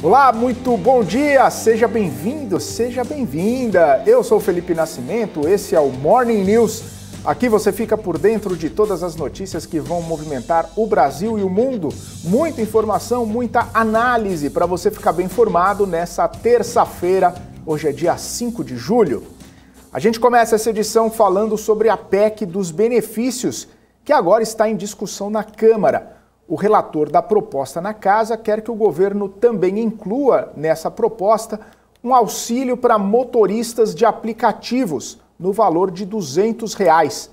Olá, muito bom dia, seja bem-vindo, seja bem-vinda. Eu sou o Felipe Nascimento, esse é o Morning News. Aqui você fica por dentro de todas as notícias que vão movimentar o Brasil e o mundo. Muita informação, muita análise para você ficar bem informado nessa terça-feira. Hoje é dia 5 de julho. A gente começa essa edição falando sobre a PEC dos benefícios, que agora está em discussão na Câmara. O relator da proposta na casa quer que o governo também inclua nessa proposta um auxílio para motoristas de aplicativos no valor de R$ 200.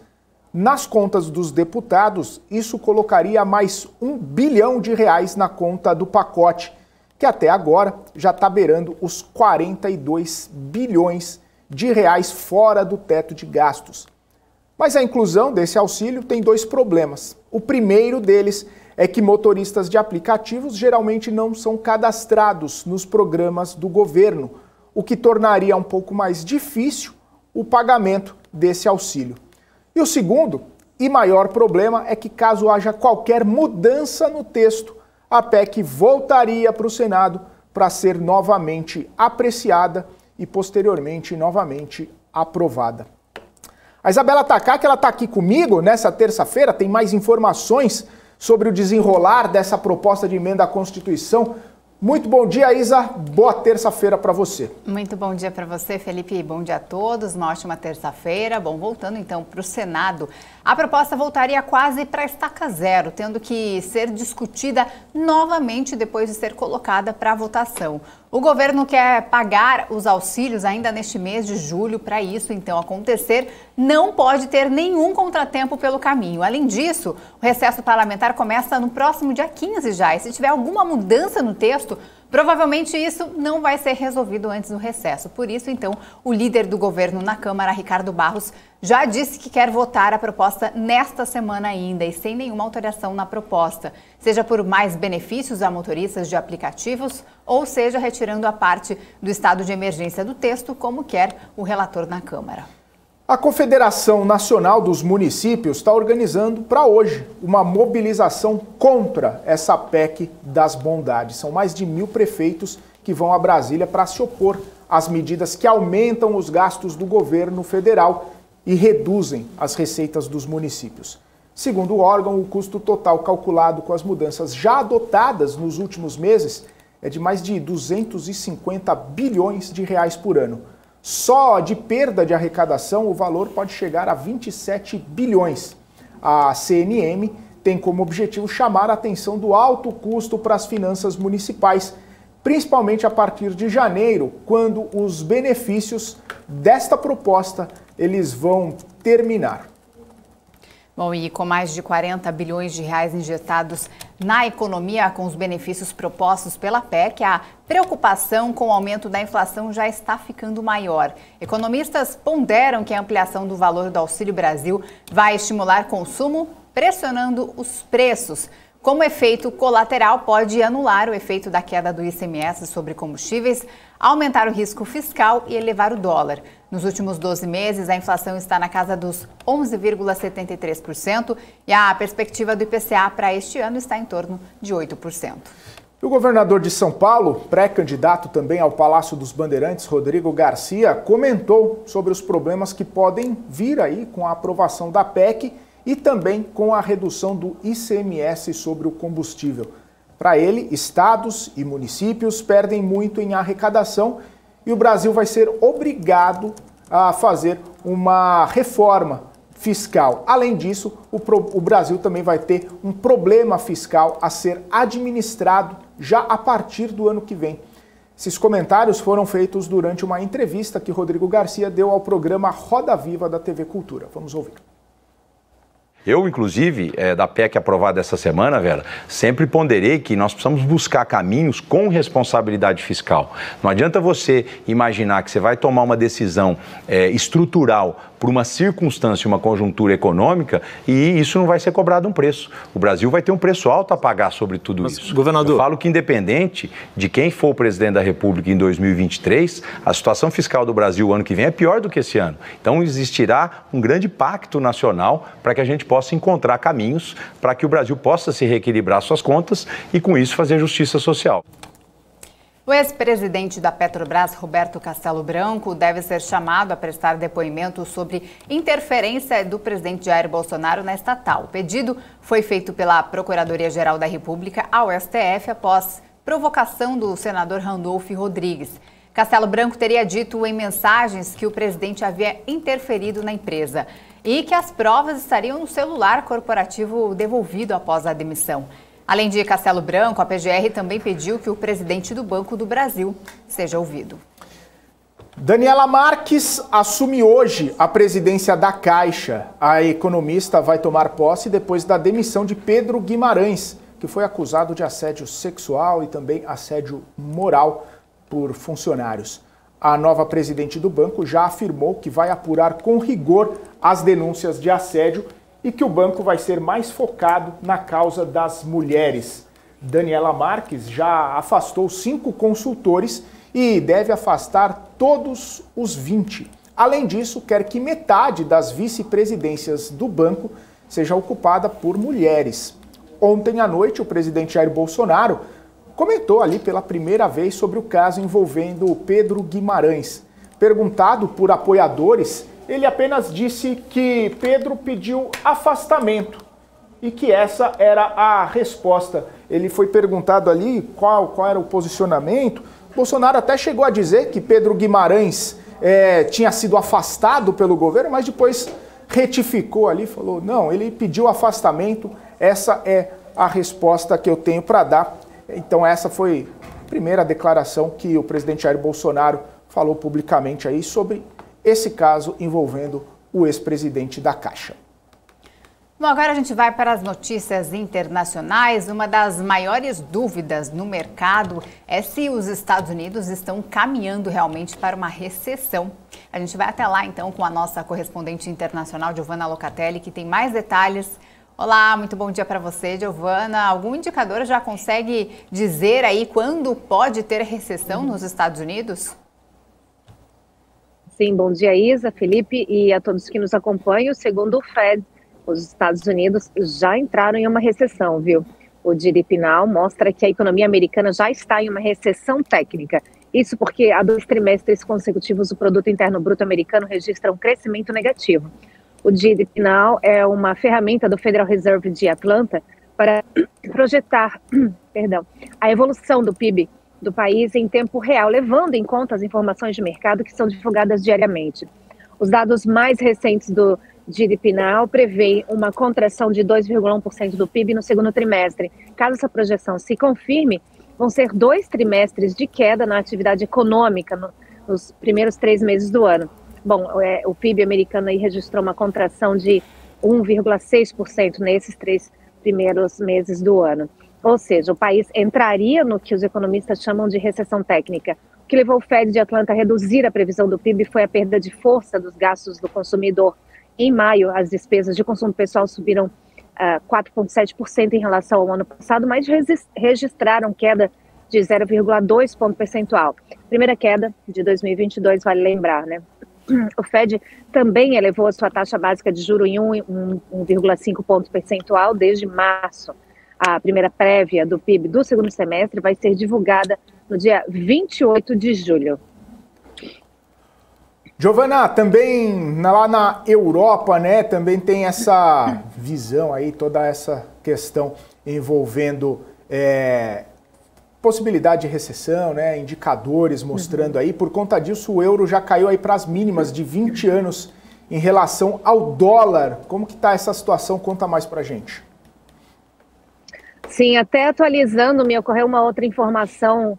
Nas contas dos deputados, isso colocaria mais R$ 1 bilhão na conta do pacote, que até agora já está beirando os 42 bilhões de reais fora do teto de gastos. Mas a inclusão desse auxílio tem dois problemas. O primeiro deles é que motoristas de aplicativos geralmente não são cadastrados nos programas do governo, o que tornaria um pouco mais difícil o pagamento desse auxílio. E o segundo e maior problema é que, caso haja qualquer mudança no texto, a PEC voltaria para o Senado para ser novamente apreciada e posteriormente novamente aprovada. A Isabela Takaki, ela está aqui comigo nessa terça-feira, tem mais informações sobre o desenrolar dessa proposta de emenda à Constituição. Muito bom dia, Isa. Boa terça-feira para você. Muito bom dia para você, Felipe. Bom dia a todos. Uma ótima terça-feira. Bom, voltando então para o Senado, a proposta voltaria quase para a estaca zero, tendo que ser discutida novamente depois de ser colocada para votação. O governo quer pagar os auxílios ainda neste mês de julho. Para isso, então, acontecer, não pode ter nenhum contratempo pelo caminho. Além disso, o recesso parlamentar começa no próximo dia 15 já. E se tiver alguma mudança no texto, provavelmente isso não vai ser resolvido antes do recesso. Por isso, então, o líder do governo na Câmara, Ricardo Barros, já disse que quer votar a proposta nesta semana ainda e sem nenhuma alteração na proposta, seja por mais benefícios a motoristas de aplicativos ou seja retirando a parte do estado de emergência do texto, como quer o relator na Câmara. A Confederação Nacional dos Municípios está organizando para hoje uma mobilização contra essa PEC das bondades. São mais de 1.000 prefeitos que vão a Brasília para se opor às medidas que aumentam os gastos do governo federal e reduzem as receitas dos municípios. Segundo o órgão, o custo total calculado com as mudanças já adotadas nos últimos meses é de mais de 250 bilhões de reais por ano. Só de perda de arrecadação, o valor pode chegar a 27 bilhões. A CNM tem como objetivo chamar a atenção do alto custo para as finanças municipais, principalmente a partir de janeiro, quando os benefícios desta proposta eles vão terminar. Bom, e com mais de 40 bilhões de reais injetados na economia com os benefícios propostos pela PEC, a preocupação com o aumento da inflação já está ficando maior. Economistas ponderam que a ampliação do valor do Auxílio Brasil vai estimular consumo, pressionando os preços. Como efeito colateral, pode anular o efeito da queda do ICMS sobre combustíveis, aumentar o risco fiscal e elevar o dólar. Nos últimos 12 meses, a inflação está na casa dos 11,73% e a perspectiva do IPCA para este ano está em torno de 8%. O governador de São Paulo, pré-candidato também ao Palácio dos Bandeirantes, Rodrigo Garcia, comentou sobre os problemas que podem vir aí com a aprovação da PEC e também com a redução do ICMS sobre o combustível. Para ele, estados e municípios perdem muito em arrecadação e o Brasil vai ser obrigado a fazer uma reforma fiscal. Além disso, o Brasil também vai ter um problema fiscal a ser administrado já a partir do ano que vem. Esses comentários foram feitos durante uma entrevista que Rodrigo Garcia deu ao programa Roda Viva da TV Cultura. Vamos ouvir. Eu, inclusive, da PEC aprovada essa semana, Vera, sempre ponderei que nós precisamos buscar caminhos com responsabilidade fiscal. Não adianta você imaginar que você vai tomar uma decisão estrutural por uma circunstância, uma conjuntura econômica, e isso não vai ser cobrado um preço. O Brasil vai ter um preço alto a pagar sobre tudo isso. Governador, eu falo que independente de quem for o presidente da República em 2023, a situação fiscal do Brasil ano que vem é pior do que esse ano. Então existirá um grande pacto nacional para que a gente possa encontrar caminhos para que o Brasil possa se reequilibrar suas contas e com isso fazer justiça social. O O ex-presidente da Petrobras, Roberto Castelo Branco, deve ser chamado a prestar depoimento sobre interferência do presidente Jair Bolsonaro na estatal. O pedido foi feito pela Procuradoria-Geral da República ao STF após provocação do senador Randolfo Rodrigues. Castelo Branco teria dito em mensagens que o presidente havia interferido na empresa e que as provas estariam no celular corporativo devolvido após a demissão. Além de Castelo Branco, a PGR também pediu que o presidente do Banco do Brasil seja ouvido. Daniela Marques assume hoje a presidência da Caixa. A economista vai tomar posse depois da demissão de Pedro Guimarães, que foi acusado de assédio sexual e também assédio moral por funcionários. A nova presidente do banco já afirmou que vai apurar com rigor as denúncias de assédio e que o banco vai ser mais focado na causa das mulheres. Daniela Marques já afastou 5 consultores e deve afastar todos os 20. Além disso, quer que metade das vice-presidências do banco seja ocupada por mulheres. Ontem à noite, o presidente Jair Bolsonaro comentou ali pela primeira vez sobre o caso envolvendo Pedro Guimarães. Perguntado por apoiadores, ele apenas disse que Pedro pediu afastamento e que essa era a resposta. Ele foi perguntado ali qual era o posicionamento. Bolsonaro até chegou a dizer que Pedro Guimarães tinha sido afastado pelo governo, mas depois retificou ali, falou, não, ele pediu afastamento, essa é a resposta que eu tenho para dar. Então essa foi a primeira declaração que o presidente Jair Bolsonaro falou publicamente aí sobre esse caso envolvendo o ex-presidente da Caixa. Bom, agora a gente vai para as notícias internacionais. Uma das maiores dúvidas no mercado é se os Estados Unidos estão caminhando realmente para uma recessão. A gente vai até lá então com a nossa correspondente internacional, Giovana Locatelli, que tem mais detalhes. Olá, muito bom dia para você, Giovana. Algum indicador já consegue dizer aí quando pode ter recessão nos Estados Unidos? Sim, bom dia, Isa, Felipe e a todos que nos acompanham. Segundo o Fed, os Estados Unidos já entraram em uma recessão, viu? O GDP Now mostra que a economia americana já está em uma recessão técnica. Isso porque há 2 trimestres consecutivos o Produto Interno Bruto americano registra um crescimento negativo. O GDP Now é uma ferramenta do Federal Reserve de Atlanta para projetar a evolução do PIB do país em tempo real, levando em conta as informações de mercado que são divulgadas diariamente. Os dados mais recentes do GDP Now prevêem uma contração de 2,1% do PIB no segundo trimestre. Caso essa projeção se confirme, vão ser 2 trimestres de queda na atividade econômica nos primeiros 3 meses do ano. Bom, o PIB americano aí registrou uma contração de 1,6% nesses 3 primeiros meses do ano. Ou seja, o país entraria no que os economistas chamam de recessão técnica. O que levou o Fed de Atlanta a reduzir a previsão do PIB foi a perda de força dos gastos do consumidor. Em maio, as despesas de consumo pessoal subiram 4,7% em relação ao ano passado, mas registraram queda de 0,2 ponto percentual. Primeira queda de 2022, vale lembrar, né? O Fed também elevou a sua taxa básica de juros em 1,5 ponto percentual desde março. A primeira prévia do PIB do segundo semestre vai ser divulgada no dia 28 de julho. Giovana, também lá na Europa, né, também tem essa visão aí, toda essa questão envolvendo possibilidade de recessão, né, indicadores mostrando aí. Por conta disso, o euro já caiu aí para as mínimas de 20 anos em relação ao dólar. Como que está essa situação? Conta mais para a gente. Sim, até atualizando, me ocorreu uma outra informação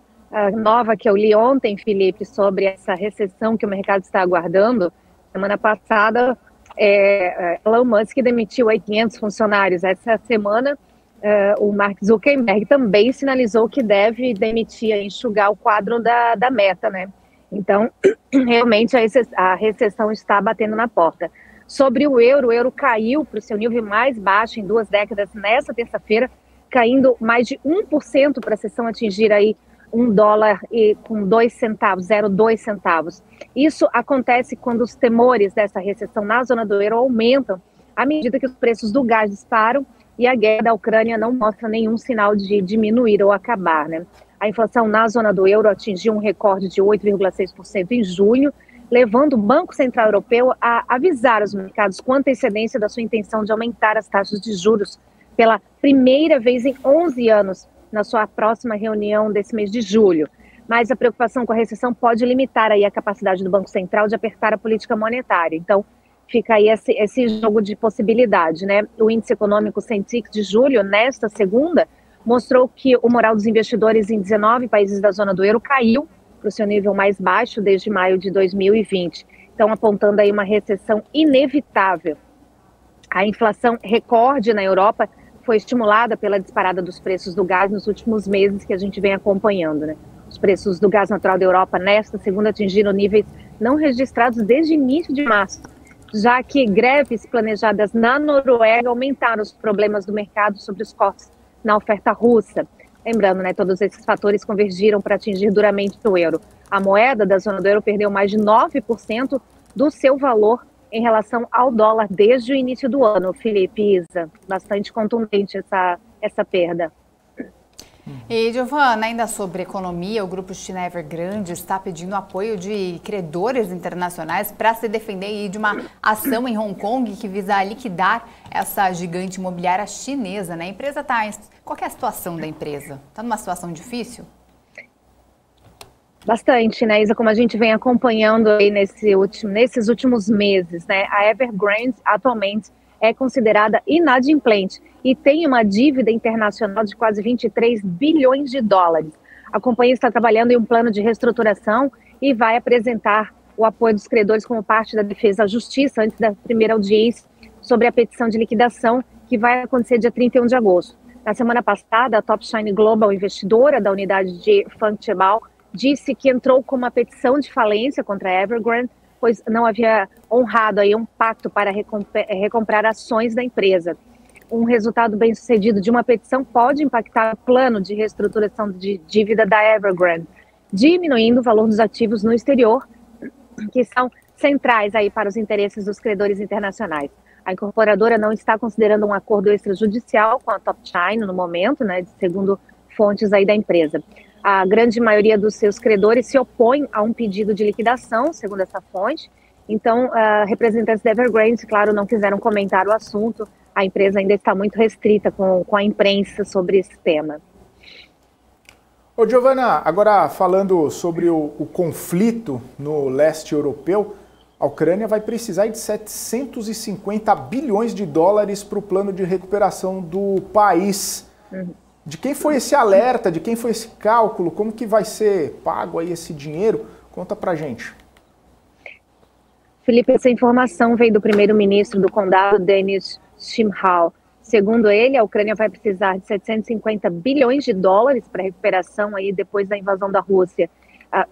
nova que eu li ontem, Felipe, sobre essa recessão que o mercado está aguardando. Semana passada, Elon Musk demitiu 500 funcionários. Essa semana, o Mark Zuckerberg também sinalizou que deve demitir, enxugar o quadro da Meta, né? Então, realmente a recessão está batendo na porta. Sobre o euro caiu para o seu nível mais baixo em 2 décadas nessa terça-feira, caindo mais de 1% para a sessão atingir aí $1 e com 2 centavos, 0,2 centavos. Isso acontece quando os temores dessa recessão na zona do euro aumentam à medida que os preços do gás disparam e a guerra da Ucrânia não mostra nenhum sinal de diminuir ou acabar, né? A inflação na zona do euro atingiu um recorde de 8,6% em junho, levando o Banco Central Europeu a avisar os mercados com antecedência da sua intenção de aumentar as taxas de juros pela primeira vez em 11 anos, na sua próxima reunião desse mês de julho. Mas a preocupação com a recessão pode limitar aí a capacidade do Banco Central de apertar a política monetária. Então, fica aí esse jogo de possibilidade, né? O índice econômico Sentix de julho, nesta segunda, mostrou que o moral dos investidores em 19 países da zona do euro caiu para o seu nível mais baixo desde maio de 2020. Então, apontando aí uma recessão inevitável. A inflação recorde na Europa foi estimulada pela disparada dos preços do gás nos últimos meses que a gente vem acompanhando, né? Os preços do gás natural da Europa nesta segunda atingiram níveis não registrados desde início de março, já que greves planejadas na Noruega aumentaram os problemas do mercado sobre os cortes na oferta russa. Lembrando, né, todos esses fatores convergiram para atingir duramente o euro. A moeda da zona do euro perdeu mais de 9% do seu valor em relação ao dólar desde o início do ano. Felipe, Isa, bastante contundente essa perda. E, Giovana, ainda sobre economia, o grupo China Evergrande está pedindo apoio de credores internacionais para se defender de uma ação em Hong Kong que visa liquidar essa gigante imobiliária chinesa, né? A empresa está... Qual que é a situação da empresa? Está numa situação difícil? Bastante, né, Isa? Como a gente vem acompanhando aí nesses últimos meses, né? A Evergrande atualmente é considerada inadimplente e tem uma dívida internacional de quase 23 bilhões de dólares. A companhia está trabalhando em um plano de reestruturação e vai apresentar o apoio dos credores como parte da defesa à justiça antes da primeira audiência sobre a petição de liquidação que vai acontecer dia 31 de agosto. Na semana passada, a Topshine Global, investidora da unidade de Funkchebal, disse que entrou com uma petição de falência contra a Evergrande, pois não havia honrado aí um pacto para recomprar ações da empresa. Um resultado bem-sucedido de uma petição pode impactar o plano de reestruturação de dívida da Evergrande, diminuindo o valor dos ativos no exterior, que são centrais aí para os interesses dos credores internacionais. A incorporadora não está considerando um acordo extrajudicial com a Topshine no momento, né, segundo fontes aí da empresa. A grande maioria dos seus credores se opõe a um pedido de liquidação, segundo essa fonte. Então, representantes da Evergrande, claro, não quiseram comentar o assunto. A empresa ainda está muito restrita com a imprensa sobre esse tema. Ô, Giovana, agora falando sobre o conflito no leste europeu, a Ucrânia vai precisar de 750 bilhões de dólares para o plano de recuperação do país. De quem foi esse alerta, de quem foi esse cálculo, como que vai ser pago aí esse dinheiro? Conta pra gente. Felipe, essa informação veio do primeiro-ministro do condado, Denis Shmyhal. Segundo ele, a Ucrânia vai precisar de 750 bilhões de dólares para a recuperação aí depois da invasão da Rússia.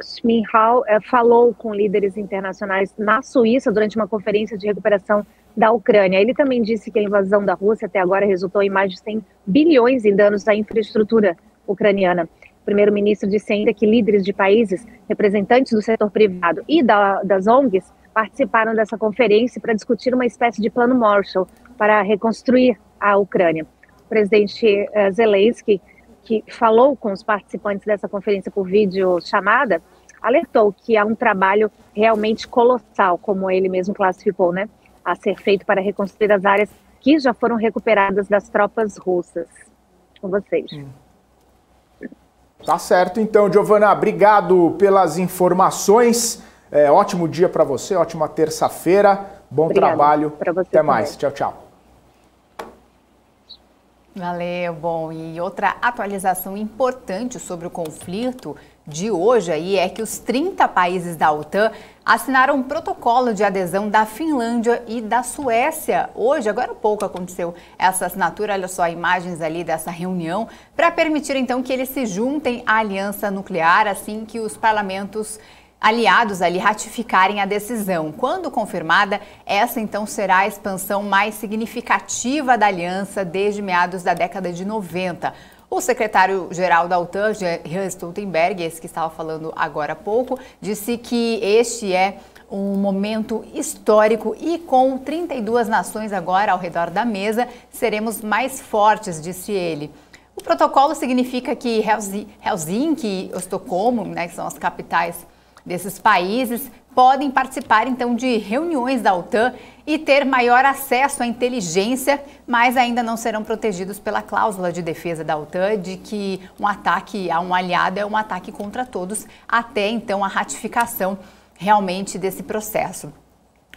Shmyhal falou com líderes internacionais na Suíça durante uma conferência de recuperação da Ucrânia. Ele também disse que a invasão da Rússia até agora resultou em mais de 100 bilhões em danos à infraestrutura ucraniana. O primeiro-ministro disse ainda que líderes de países, representantes do setor privado e das ONGs participaram dessa conferência para discutir uma espécie de plano Marshall para reconstruir a Ucrânia. O presidente Zelensky, que falou com os participantes dessa conferência por videochamada, alertou que há um trabalho realmente colossal, como ele mesmo classificou, né, a ser feito para reconstruir as áreas que já foram recuperadas das tropas russas. Com vocês. Tá certo, então, Giovana, obrigado pelas informações. Ótimo dia para você, ótima terça-feira, bom trabalho. Pra você Até também. mais, tchau, tchau. Valeu, bom, e outra atualização importante sobre o conflito de hoje aí é que os 30 países da OTAN assinaram um protocolo de adesão da Finlândia e da Suécia. Hoje, agora há pouco aconteceu essa assinatura, olha só, imagens ali dessa reunião, para permitir então que eles se juntem à aliança nuclear assim que os parlamentos aliados ali ratificarem a decisão. Quando confirmada, essa então será a expansão mais significativa da aliança desde meados da década de 90. O secretário-geral da OTAN, Jens Stoltenberg, esse que estava falando agora há pouco, disse que este é um momento histórico e com 32 nações agora ao redor da mesa, seremos mais fortes, disse ele. O O protocolo significa que Helsinki e Estocolmo, né, que são as capitais desses países, podem participar então de reuniões da OTAN e ter maior acesso à inteligência, mas ainda não serão protegidos pela cláusula de defesa da OTAN de que um ataque a um aliado é um ataque contra todos, até então a ratificação realmente desse processo.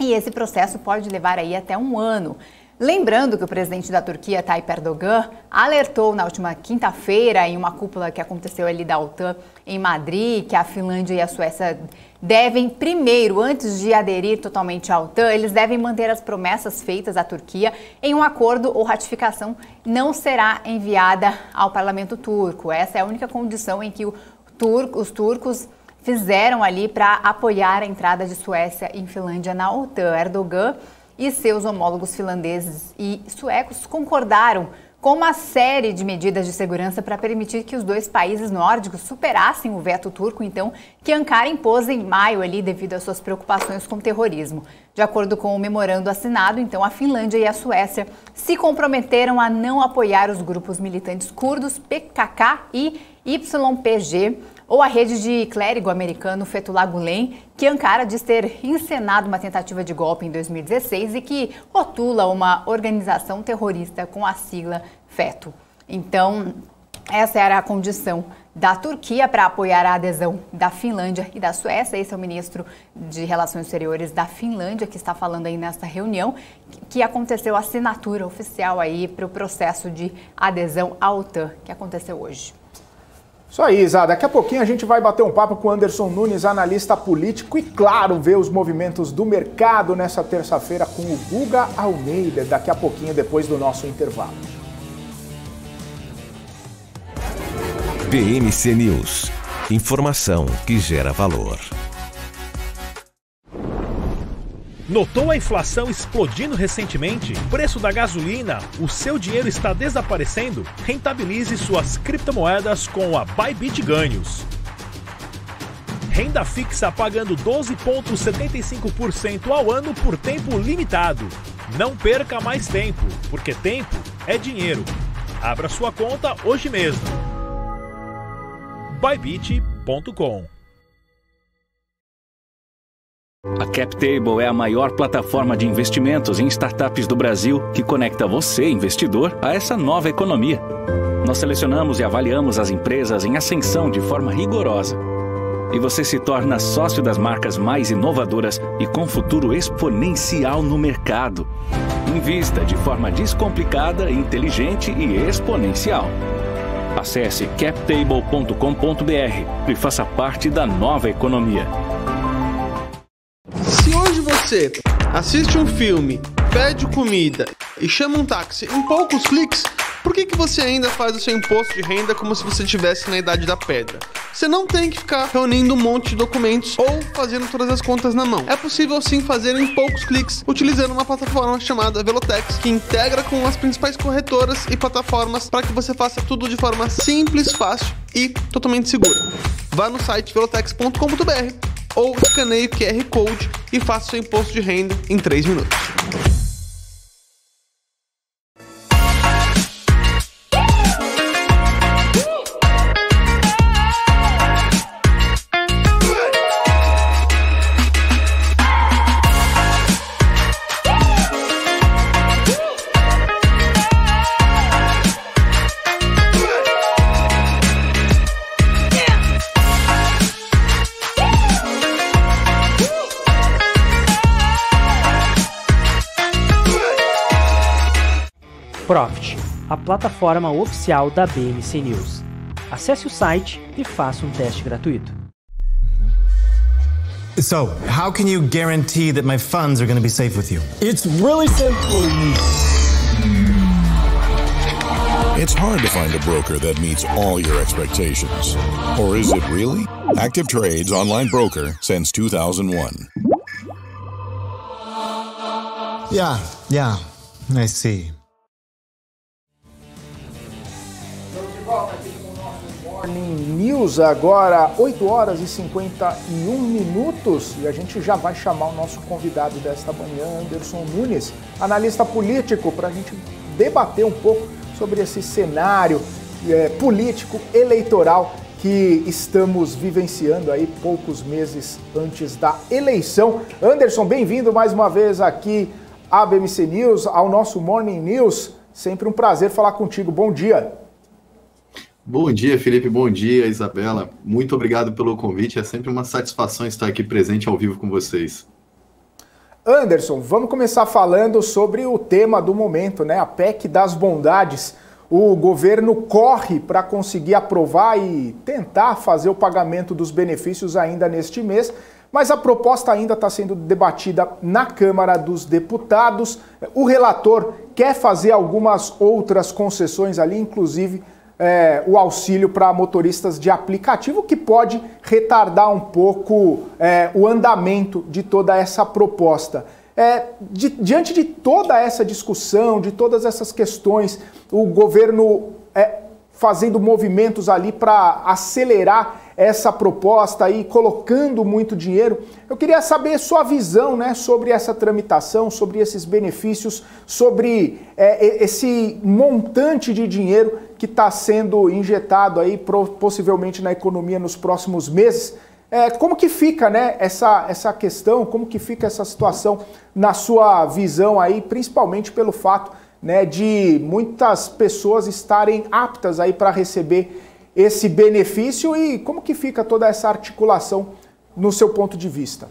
E esse processo pode levar aí até um ano. Lembrando que o presidente da Turquia, Tayyip Erdogan, alertou na última quinta-feira, em uma cúpula que aconteceu ali da OTAN em Madrid, que a Finlândia e a Suécia devem primeiro, antes de aderir totalmente à OTAN, eles devem manter as promessas feitas à Turquia em um acordo ou ratificação não será enviada ao parlamento turco. Essa é a única condição em que os turcos fizeram ali para apoiar a entrada de Suécia e Finlândia na OTAN. Erdogan e seus homólogos finlandeses e suecos concordaram com uma série de medidas de segurança para permitir que os dois países nórdicos superassem o veto turco, então, que Ankara impôs em maio ali devido às suas preocupações com o terrorismo. De acordo com o memorando assinado, então, a Finlândia e a Suécia se comprometeram a não apoiar os grupos militantes curdos PKK e YPG, ou a rede de clérigo americano Fethullah Gulen, que Ankara diz ter encenado uma tentativa de golpe em 2016 e que rotula uma organização terrorista com a sigla FETÖ. Então, essa era a condição da Turquia para apoiar a adesão da Finlândia e da Suécia. Esse é o ministro de Relações Exteriores da Finlândia que está falando aí nessa reunião, que aconteceu a assinatura oficial aí para o processo de adesão à OTAN, que aconteceu hoje. Isso aí, Zá. Daqui a pouquinho a gente vai bater um papo com o Anderson Nunes, analista político, e, claro, ver os movimentos do mercado nessa terça-feira com o Guga Almeida, daqui a pouquinho, depois do nosso intervalo. BMC News. Informação que gera valor. Notou a inflação explodindo recentemente? Preço da gasolina? O seu dinheiro está desaparecendo? Rentabilize suas criptomoedas com a Bybit Ganhos. Renda fixa pagando 12,75% ao ano por tempo limitado. Não perca mais tempo, porque tempo é dinheiro. Abra sua conta hoje mesmo. Bybit.com. A CapTable é a maior plataforma de investimentos em startups do Brasil que conecta você, investidor, a essa nova economia. Nós selecionamos e avaliamos as empresas em ascensão de forma rigorosa. E você se torna sócio das marcas mais inovadoras e com futuro exponencial no mercado. Invista de forma descomplicada, inteligente e exponencial. Acesse captable.com.br e faça parte da nova economia. Se hoje você assiste um filme, pede comida e chama um táxi em poucos cliques, por que você ainda faz o seu imposto de renda como se você estivesse na idade da pedra? Você não tem que ficar reunindo um monte de documentos ou fazendo todas as contas na mão. É possível sim fazer em poucos cliques, utilizando uma plataforma chamada Velotex, que integra com as principais corretoras e plataformas para que você faça tudo de forma simples, fácil e totalmente segura. Vá no site velotex.com.br ou escaneie o QR Code e faça seu imposto de renda em 3 minutos. Profit, a plataforma oficial da BMC News. Acesse o site e faça um teste gratuito. So, how can you guarantee that my funds are going to be safe with you? It's really simple. It's hard to find a broker that meets all your expectations. Or is it really? Active Trades online broker since 2001. Yeah, I see. Morning News, agora 8 horas e 51 minutos, e a gente já vai chamar o nosso convidado desta manhã, Anderson Nunes, analista político, para a gente debater um pouco sobre esse cenário político, eleitoral que estamos vivenciando aí poucos meses antes da eleição. Anderson, bem-vindo mais uma vez aqui à BMC News, ao nosso Morning News. Sempre um prazer falar contigo. Bom dia. Bom dia, Felipe. Bom dia, Isabela. Muito obrigado pelo convite. É sempre uma satisfação estar aqui presente ao vivo com vocês. Anderson, vamos começar falando sobre o tema do momento, né? A PEC das bondades. O governo corre para conseguir aprovar e tentar fazer o pagamento dos benefícios ainda neste mês, mas a proposta ainda está sendo debatida na Câmara dos Deputados. O relator quer fazer algumas outras concessões ali, inclusive o auxílio para motoristas de aplicativo, que pode retardar um pouco o andamento de toda essa proposta. Diante de toda essa discussão, de todas essas questões, o governo fazendo movimentos ali para acelerar essa proposta e colocando muito dinheiro, eu queria saber sua visão, né, sobre essa tramitação, sobre esses benefícios, sobre esse montante de dinheiro que está sendo injetado aí possivelmente na economia nos próximos meses. Como que fica, né, essa questão, como que fica essa situação na sua visão aí, principalmente pelo fato, né, de muitas pessoas estarem aptas aí para receber esse benefício, e como que fica toda essa articulação no seu ponto de vista?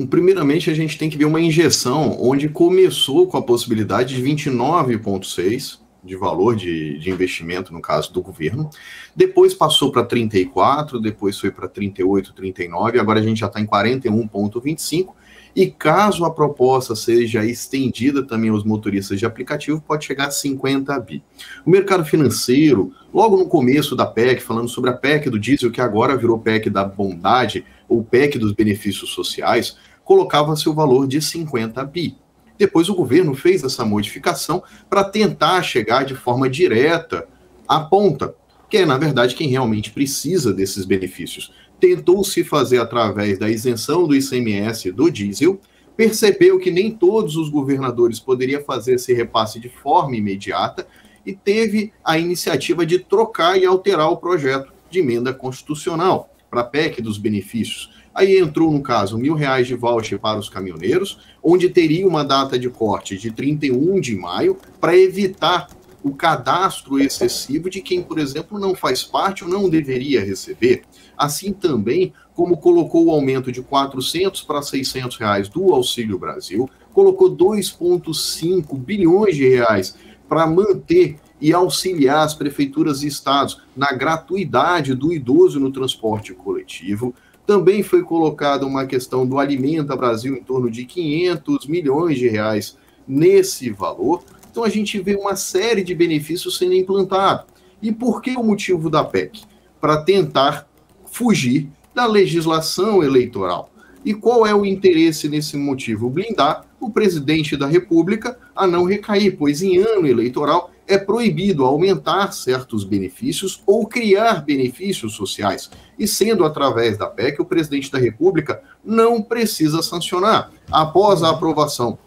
Primeiramente, a gente tem que ver uma injeção onde começou com a possibilidade de 29,6 de valor de investimento, no caso do governo, depois passou para 34, depois foi para 38, 39, agora a gente já está em 41,25, e caso a proposta seja estendida também aos motoristas de aplicativo, pode chegar a 50 bi. O mercado financeiro, logo no começo da PEC, falando sobre a PEC do diesel, que agora virou PEC da bondade, ou PEC dos benefícios sociais, colocava-se o valor de 50 bi. Depois o governo fez essa modificação para tentar chegar de forma direta à ponta, que é, na verdade, quem realmente precisa desses benefícios. Tentou-se fazer através da isenção do ICMS do diesel, percebeu que nem todos os governadores poderiam fazer esse repasse de forma imediata e teve a iniciativa de trocar e alterar o projeto de emenda constitucional para a PEC dos benefícios. Aí entrou, no caso, R$1.000 de voucher para os caminhoneiros, onde teria uma data de corte de 31 de maio para evitar o cadastro excessivo de quem, por exemplo, não faz parte ou não deveria receber. Assim também, como colocou o aumento de R$400 para R$600 do Auxílio Brasil, colocou 2,5 bilhões de reais para manter e auxiliar as prefeituras e estados na gratuidade do idoso no transporte coletivo. Também foi colocada uma questão do Alimenta Brasil em torno de 500 milhões de reais nesse valor. Então a gente vê uma série de benefícios sendo implantados. E por que o motivo da PEC? Para tentar fugir da legislação eleitoral. E qual é o interesse nesse motivo? Blindar o presidente da República a não recair, pois em ano eleitoral é proibido aumentar certos benefícios ou criar benefícios sociais. E sendo através da PEC, o presidente da República não precisa sancionar. Após a aprovação,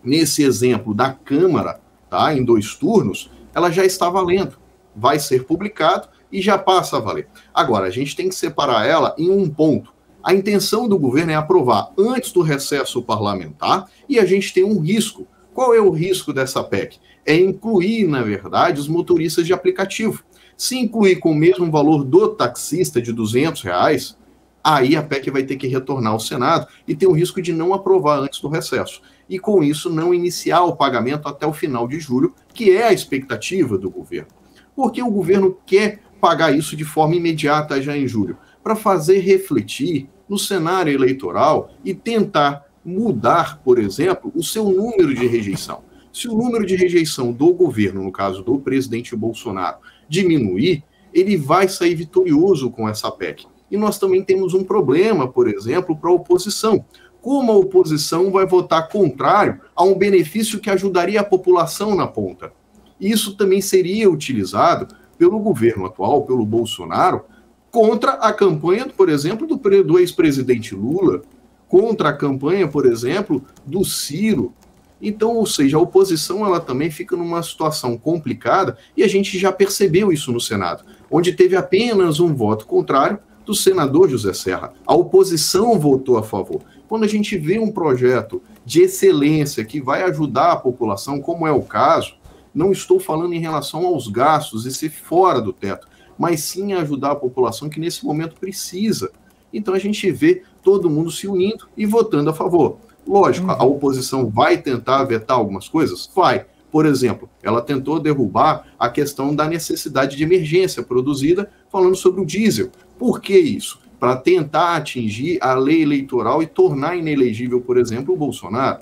nesse exemplo da Câmara, tá, em 2 turnos, ela já está valendo. Vai ser publicado e já passa a valer. Agora, a gente tem que separar ela em um ponto. A intenção do governo é aprovar antes do recesso parlamentar e a gente tem um risco. Qual é o risco dessa PEC? É incluir, na verdade, os motoristas de aplicativo. Se incluir com o mesmo valor do taxista de R$200, aí a PEC vai ter que retornar ao Senado e tem o risco de não aprovar antes do recesso. E com isso não iniciar o pagamento até o final de julho, que é a expectativa do governo. Porque o governo quer pagar isso de forma imediata já em julho, para fazer refletir no cenário eleitoral e tentar mudar, por exemplo, o seu número de rejeição. Se o número de rejeição do governo, no caso do presidente Bolsonaro, diminuir, ele vai sair vitorioso com essa PEC. E nós também temos um problema, por exemplo, para a oposição. Como a oposição vai votar contrário a um benefício que ajudaria a população na ponta? Isso também seria utilizado pelo governo atual, pelo Bolsonaro, contra a campanha, por exemplo, do ex-presidente Lula, contra a campanha, por exemplo, do Ciro. Então, ou seja, a oposição ela também fica numa situação complicada e a gente já percebeu isso no Senado, onde teve apenas um voto contrário do senador José Serra. A oposição votou a favor. Quando a gente vê um projeto de excelência que vai ajudar a população, como é o caso, não estou falando em relação aos gastos e ser fora do teto, mas sim ajudar a população que nesse momento precisa. Então a gente vê todo mundo se unindo e votando a favor. Lógico, a oposição vai tentar vetar algumas coisas? Vai. Por exemplo, ela tentou derrubar a questão da necessidade de emergência produzida falando sobre o diesel. Por que isso? Para tentar atingir a lei eleitoral e tornar inelegível, por exemplo, o Bolsonaro.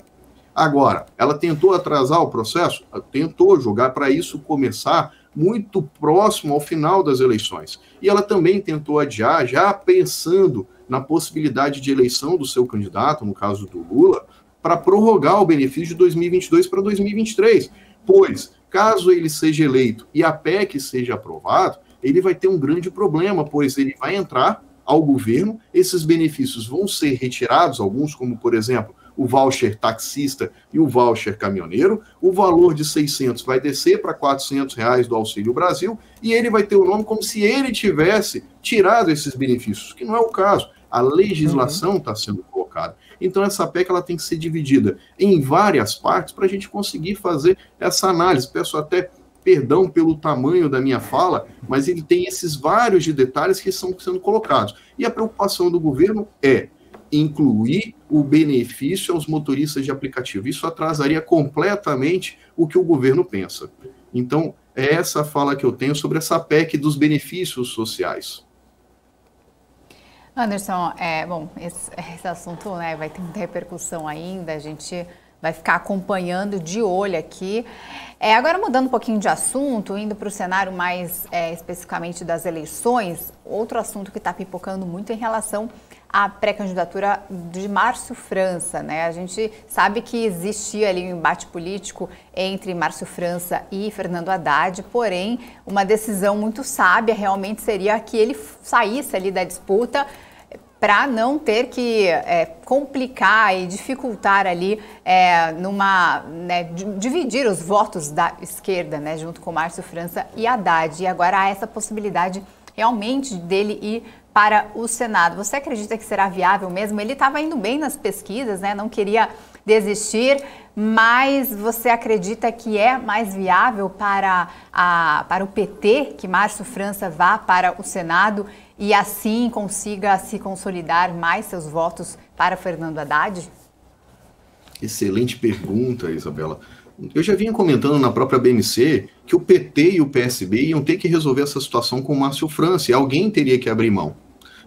Agora, ela tentou atrasar o processo? Ela tentou jogar para isso começar muito próximo ao final das eleições. E ela também tentou adiar, já pensando na possibilidade de eleição do seu candidato, no caso do Lula, para prorrogar o benefício de 2022 para 2023. Pois, caso ele seja eleito e a PEC seja aprovado, ele vai ter um grande problema, pois ele vai entrar ao governo, esses benefícios vão ser retirados, alguns como, por exemplo, o voucher taxista e o voucher caminhoneiro, o valor de 600 vai descer para R$400 do Auxílio Brasil, e ele vai ter o nome como se ele tivesse tirado esses benefícios, que não é o caso. A legislação está sendo colocada. Então essa PEC ela tem que ser dividida em várias partes para a gente conseguir fazer essa análise. Peço até perdão pelo tamanho da minha fala, mas ele tem esses vários de detalhes que estão sendo colocados. E a preocupação do governo é incluir o benefício aos motoristas de aplicativo. Isso atrasaria completamente o que o governo pensa. Então, é essa fala que eu tenho sobre essa PEC dos benefícios sociais. Anderson, bom, esse assunto, né, vai ter muita repercussão ainda, a gente vai ficar acompanhando de olho aqui. Agora, mudando um pouquinho de assunto, indo para o cenário mais especificamente das eleições, outro assunto que está pipocando muito em relação à pré-candidatura de Márcio França, né? A gente sabe que existia ali um embate político entre Márcio França e Fernando Haddad, porém, uma decisão muito sábia realmente seria que ele saísse ali da disputa para não ter que complicar e dificultar ali dividir os votos da esquerda, né, junto com Márcio França e Haddad. E agora há essa possibilidade realmente dele ir para o Senado. Você acredita que será viável mesmo? Ele estava indo bem nas pesquisas, né, não queria desistir, mas você acredita que é mais viável para o PT que Márcio França vá para o Senado e assim consiga se consolidar mais seus votos para Fernando Haddad? Excelente pergunta, Isabela. Eu já vinha comentando na própria BMC que o PT e o PSB iam ter que resolver essa situação com o Márcio França e alguém teria que abrir mão.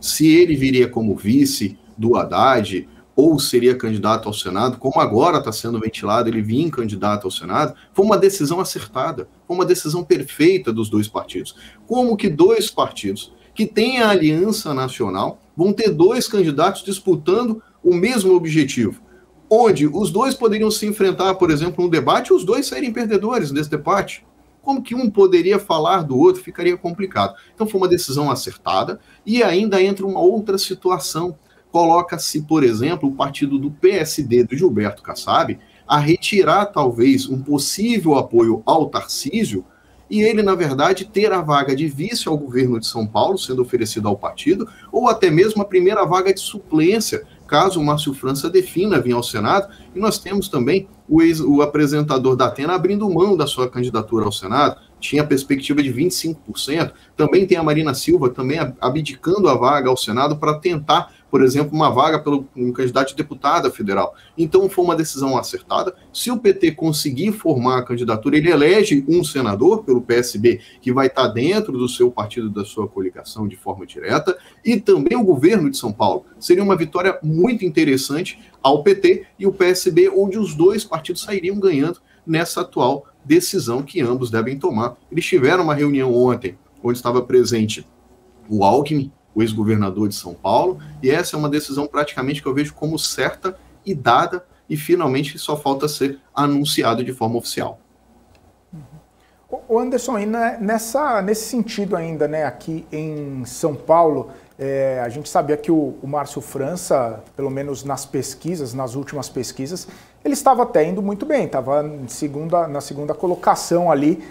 Se ele viria como vice do Haddad ou seria candidato ao Senado, como agora está sendo ventilado, ele vinha candidato ao Senado, foi uma decisão acertada, foi uma decisão perfeita dos dois partidos. Como que dois partidos que têm a aliança nacional vão ter dois candidatos disputando o mesmo objetivo, onde os dois poderiam se enfrentar, por exemplo, no debate e os dois saírem perdedores desse debate? Como que um poderia falar do outro? Ficaria complicado. Então foi uma decisão acertada e ainda entra uma outra situação. Coloca-se, por exemplo, o partido do PSD, do Gilberto Kassab, a retirar talvez um possível apoio ao Tarcísio e ele, na verdade, ter a vaga de vice ao governo de São Paulo, sendo oferecido ao partido, ou até mesmo a primeira vaga de suplência, caso o Márcio França defina vir ao Senado. E nós temos também o apresentador da Atena abrindo mão da sua candidatura ao Senado, tinha a perspectiva de 25%, também tem a Marina Silva também abdicando a vaga ao Senado para tentar, por exemplo, uma vaga pelo um candidato de deputada federal. Então foi uma decisão acertada. Se o PT conseguir formar a candidatura, ele elege um senador pelo PSB, que vai estar dentro do seu partido, da sua coligação de forma direta, e também o governo de São Paulo. Seria uma vitória muito interessante ao PT e o PSB, onde os dois partidos sairiam ganhando nessa atual decisão que ambos devem tomar. Eles tiveram uma reunião ontem, onde estava presente o Alckmin, o ex-governador de São Paulo, e essa é uma decisão praticamente que eu vejo como certa e dada, e finalmente só falta ser anunciado de forma oficial. O Anderson, e nesse sentido ainda, né, aqui em São Paulo, a gente sabia que o Márcio França, pelo menos nas pesquisas, nas últimas pesquisas, ele estava até indo muito bem, estava na segunda colocação ali,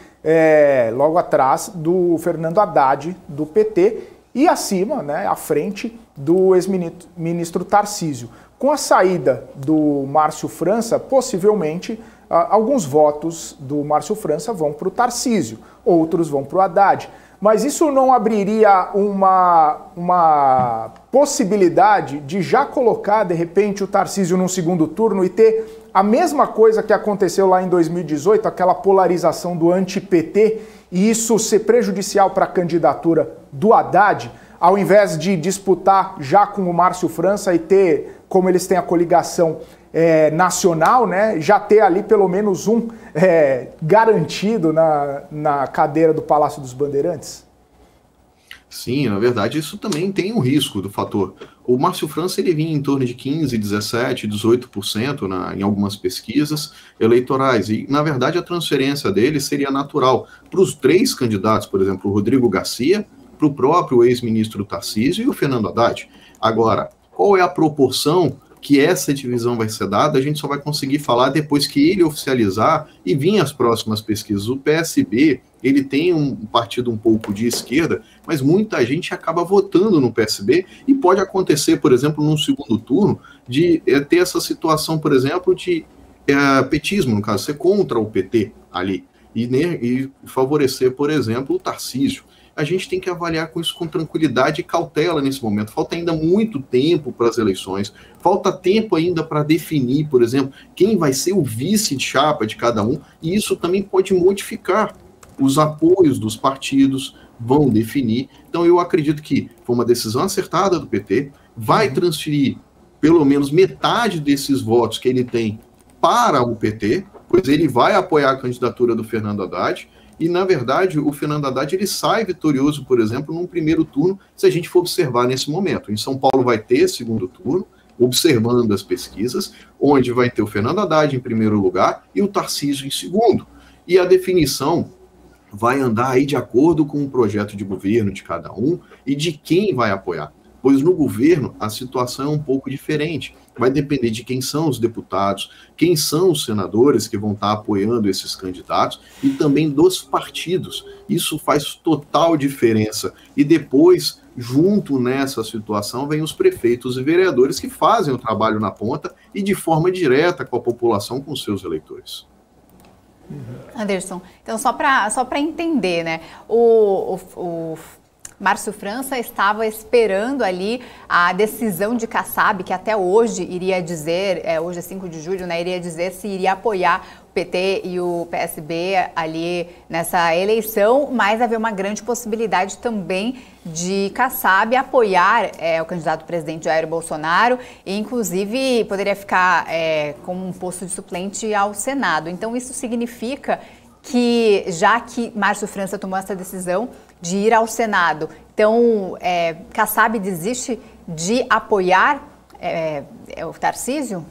logo atrás do Fernando Haddad, do PT, e acima, né, à frente do ex-ministro Tarcísio. Com a saída do Márcio França, possivelmente alguns votos do Márcio França vão para o Tarcísio, outros vão para o Haddad. Mas isso não abriria uma possibilidade de já colocar, de repente, o Tarcísio num segundo turno e ter a mesma coisa que aconteceu lá em 2018, aquela polarização do anti-PT, e isso ser prejudicial para a candidatura do Haddad, ao invés de disputar já com o Márcio França e ter, como eles têm a coligação nacional, né, já ter ali pelo menos um garantido na cadeira do Palácio dos Bandeirantes? Sim, na verdade isso também tem um risco do fator. O Márcio França ele vinha em torno de 15, 17, 18% em algumas pesquisas eleitorais e, na verdade, a transferência dele seria natural para os 3 candidatos, por exemplo, o Rodrigo Garcia, para o próprio ex-ministro Tarcísio e o Fernando Haddad. Agora, qual é a proporção que essa divisão vai ser dada? A gente só vai conseguir falar depois que ele oficializar e vir as próximas pesquisas. O PSB, ele tem um partido um pouco de esquerda, mas muita gente acaba votando no PSB e pode acontecer, por exemplo, num segundo turno, de ter essa situação, por exemplo, de petismo, no caso, ser contra o PT ali e favorecer, por exemplo, o Tarcísio. A gente tem que avaliar com isso com tranquilidade e cautela nesse momento. Falta ainda muito tempo para as eleições, falta tempo ainda para definir, por exemplo, quem vai ser o vice de chapa de cada um, e isso também pode modificar os apoios dos partidos, vão definir. Então eu acredito que foi uma decisão acertada do PT, vai transferir pelo menos metade desses votos que ele tem para o PT, pois ele vai apoiar a candidatura do Fernando Haddad. E, na verdade, o Fernando Haddad ele sai vitorioso, por exemplo, num primeiro turno, se a gente for observar nesse momento. Em São Paulo vai ter segundo turno, observando as pesquisas, onde vai ter o Fernando Haddad em primeiro lugar e o Tarcísio em segundo. E a definição vai andar aí de acordo com o projeto de governo de cada um e de quem vai apoiar. Pois no governo a situação é um pouco diferente. Vai depender de quem são os deputados, quem são os senadores que vão estar apoiando esses candidatos e também dos partidos. Isso faz total diferença. E depois, junto nessa situação, vem os prefeitos e vereadores que fazem o trabalho na ponta e de forma direta com a população, com seus eleitores. Anderson, então só para entender, né? O Márcio França estava esperando ali a decisão de Kassab, que até hoje iria dizer, hoje é 5 de julho, né, iria dizer se iria apoiar o PT e o PSB ali nessa eleição, mas havia uma grande possibilidade também de Kassab apoiar o candidato presidente Jair Bolsonaro e, inclusive, poderia ficar como um posto de suplente ao Senado. Então, isso significa que, já que Márcio França tomou essa decisão de ir ao Senado, então Kassab desiste de apoiar o Tarcísio?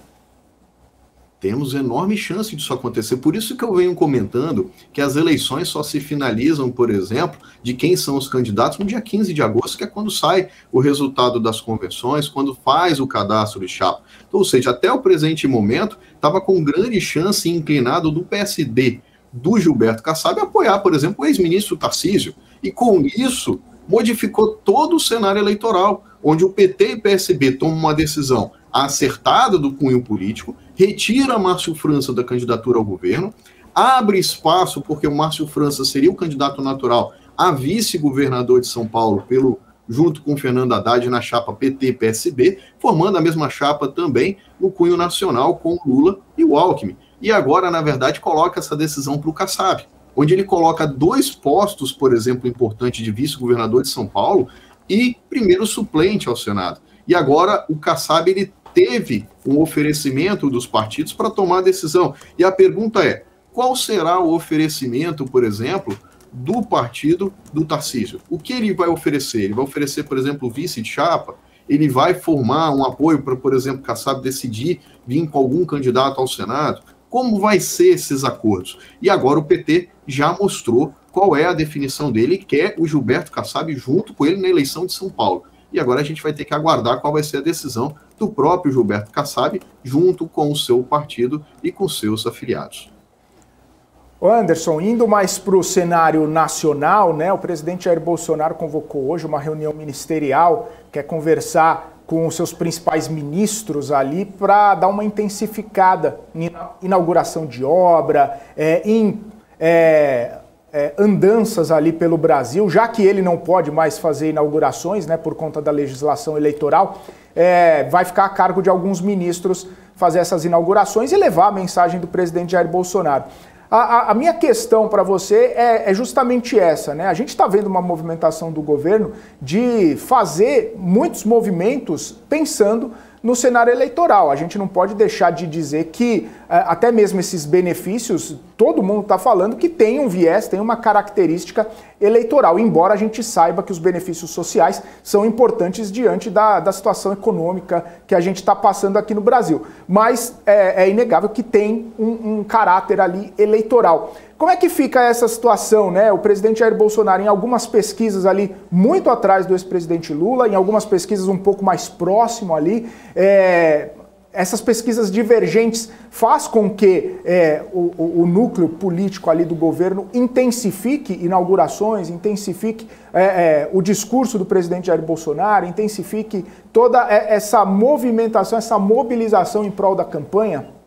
Temos enorme chance disso acontecer. Por isso que eu venho comentando que as eleições só se finalizam, por exemplo, de quem são os candidatos no dia 15 de agosto, que é quando sai o resultado das convenções, quando faz o cadastro de chapa. Então, ou seja, até o presente momento, estava com grande chance inclinado do PSD, do Gilberto Kassab, apoiar, por exemplo, o ex-ministro Tarcísio. E com isso, modificou todo o cenário eleitoral, onde o PT e o PSB tomam uma decisão acertada do cunho político, retira Márcio França da candidatura ao governo, abre espaço, porque o Márcio França seria o candidato natural a vice-governador de São Paulo, junto com o Fernando Haddad na chapa PT-PSB, formando a mesma chapa também no cunho nacional com o Lula e o Alckmin. E agora, na verdade, coloca essa decisão para o Kassab, onde ele coloca 2 postos, por exemplo, importantes de vice-governador de São Paulo e primeiro suplente ao Senado. E agora o Kassab ele teve um oferecimento dos partidos para tomar a decisão. E a pergunta é, qual será o oferecimento, por exemplo, do partido do Tarcísio? O que ele vai oferecer? Ele vai oferecer, por exemplo, vice de chapa? Ele vai formar um apoio para, por exemplo, Kassab decidir vir com algum candidato ao Senado? Como vai ser esses acordos? E agora o PT já mostrou qual é a definição dele, que é o Gilberto Kassab junto com ele na eleição de São Paulo. e agora a gente vai ter que aguardar qual vai ser a decisão do próprio Gilberto Kassab, junto com o seu partido e com seus afiliados. Anderson, indo mais para o cenário nacional, né, o presidente Jair Bolsonaro convocou hoje uma reunião ministerial, quer conversar com os seus principais ministros ali para dar uma intensificada em inauguração de obra, em andanças ali pelo Brasil, já que ele não pode mais fazer inaugurações, né, por conta da legislação eleitoral, vai ficar a cargo de alguns ministros fazer essas inaugurações e levar a mensagem do presidente Jair Bolsonaro. A minha questão para você é justamente essa, né? A gente está vendo uma movimentação do governo de fazer muitos movimentos pensando no cenário eleitoral. A gente não pode deixar de dizer que até mesmo esses benefícios, todo mundo está falando que tem um viés, tem uma característica eleitoral, embora a gente saiba que os benefícios sociais são importantes diante da situação econômica que a gente está passando aqui no Brasil. Mas é inegável que tem um caráter ali eleitoral. Como é que fica essa situação, né? O presidente Jair Bolsonaro, em algumas pesquisas ali, muito atrás do ex-presidente Lula, em algumas pesquisas um pouco mais próximo ali, essas pesquisas divergentes faz com que o núcleo político ali do governo intensifique inaugurações, intensifique o discurso do presidente Jair Bolsonaro, intensifique toda essa movimentação, essa mobilização em prol da campanha?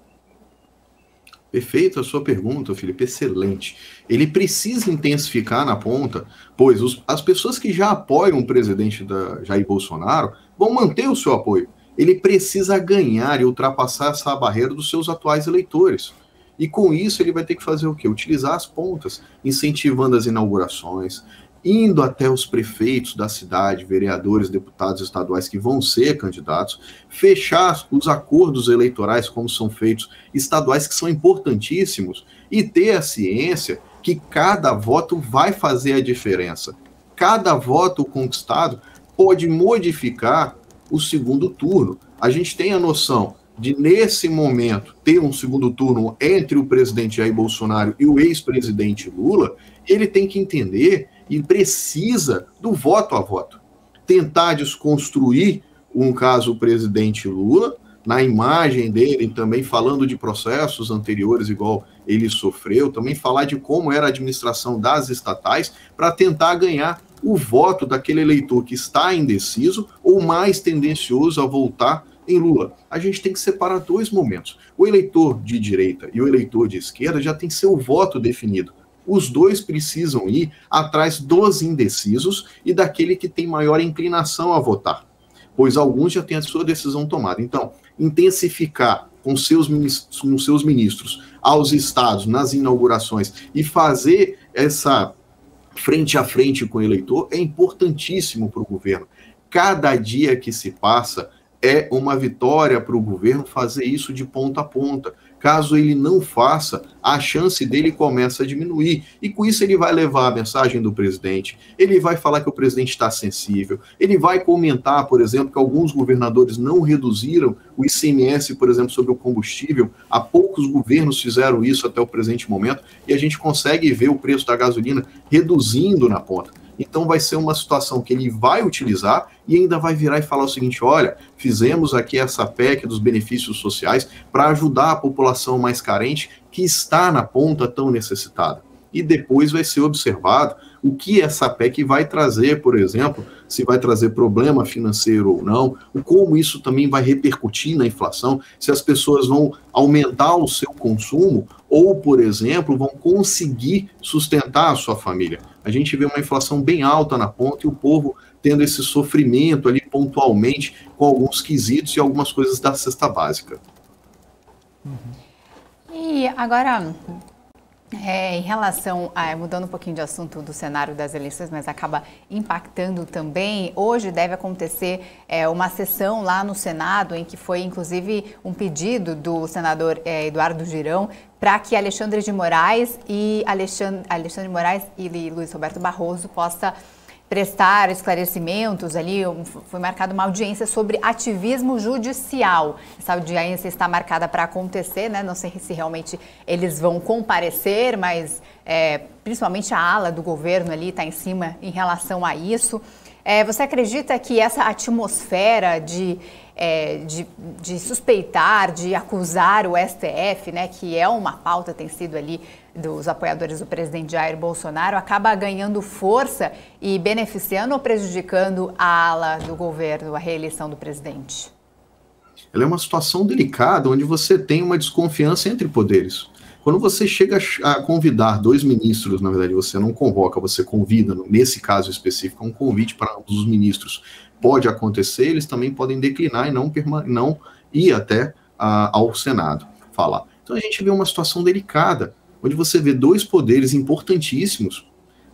Perfeito a sua pergunta, Felipe, excelente. Ele precisa intensificar na ponta, pois as pessoas que já apoiam o presidente Jair Bolsonaro vão manter o seu apoio. Ele precisa ganhar e ultrapassar essa barreira dos seus atuais eleitores. E com isso ele vai ter que fazer o quê? Utilizar as pontas, incentivando as inaugurações, indo até os prefeitos da cidade, vereadores, deputados estaduais que vão ser candidatos, fechar os acordos eleitorais como são feitos estaduais, que são importantíssimos, e ter a ciência que cada voto vai fazer a diferença. Cada voto conquistado pode modificar o segundo turno. A gente tem a noção de, nesse momento, ter um segundo turno entre o presidente Jair Bolsonaro e o ex-presidente Lula. Ele tem que entender e precisa do voto a voto. Tentar desconstruir, o presidente Lula, na imagem dele, também falando de processos anteriores, igual ele sofreu, também falar de como era a administração das estatais, para tentar ganhar o voto daquele eleitor que está indeciso ou mais tendencioso a voltar em Lula. A gente tem que separar dois momentos. O eleitor de direita e o eleitor de esquerda já tem seu voto definido. Os dois precisam ir atrás dos indecisos e daquele que tem maior inclinação a votar, pois alguns já têm a sua decisão tomada. Então, intensificar com seus ministros aos estados nas inaugurações e fazer essa frente a frente com o eleitor é importantíssimo para o governo. Cada dia que se passa é uma vitória para o governo fazer isso de ponta a ponta. Caso ele não faça, a chance dele começa a diminuir. E com isso ele vai levar a mensagem do presidente, ele vai falar que o presidente está sensível, ele vai comentar, por exemplo, que alguns governadores não reduziram o ICMS, por exemplo, sobre o combustível. Há poucos governos fizeram isso até o presente momento, e a gente consegue ver o preço da gasolina reduzindo na ponta. Então vai ser uma situação que ele vai utilizar e ainda vai virar e falar o seguinte: olha, fizemos aqui essa PEC dos benefícios sociais para ajudar a população mais carente que está na ponta tão necessitada. E depois vai ser observado o que essa PEC vai trazer, por exemplo, se vai trazer problema financeiro ou não, como isso também vai repercutir na inflação, se as pessoas vão aumentar o seu consumo ou, por exemplo, vão conseguir sustentar a sua família. A gente vê uma inflação bem alta na ponta e o povo tendo esse sofrimento ali pontualmente com alguns quesitos e algumas coisas da cesta básica. E agora, em relação a, mudando um pouquinho de assunto do cenário das eleições, mas acaba impactando também, hoje deve acontecer uma sessão lá no Senado, em que foi inclusive um pedido do senador Eduardo Girão para que Alexandre de Moraes e Luiz Roberto Barroso possa prestar esclarecimentos ali. Foi marcada uma audiência sobre ativismo judicial. Essa audiência está marcada para acontecer, né? Não sei se realmente eles vão comparecer, mas principalmente a ala do governo ali está em cima em relação a isso. Você acredita que essa atmosfera de suspeitar, de acusar o STF, né, que é uma pauta, tem sido ali dos apoiadores do presidente Jair Bolsonaro, acaba ganhando força e beneficiando ou prejudicando a ala do governo, a reeleição do presidente? Ela é uma situação delicada, onde você tem uma desconfiança entre poderes. Quando você chega a convidar 2 ministros, na verdade você não convoca, você convida, nesse caso específico, um convite para ambos os ministros. Pode acontecer, eles também podem declinar e não ir até ao Senado falar. Então a gente vê uma situação delicada, onde você vê 2 poderes importantíssimos,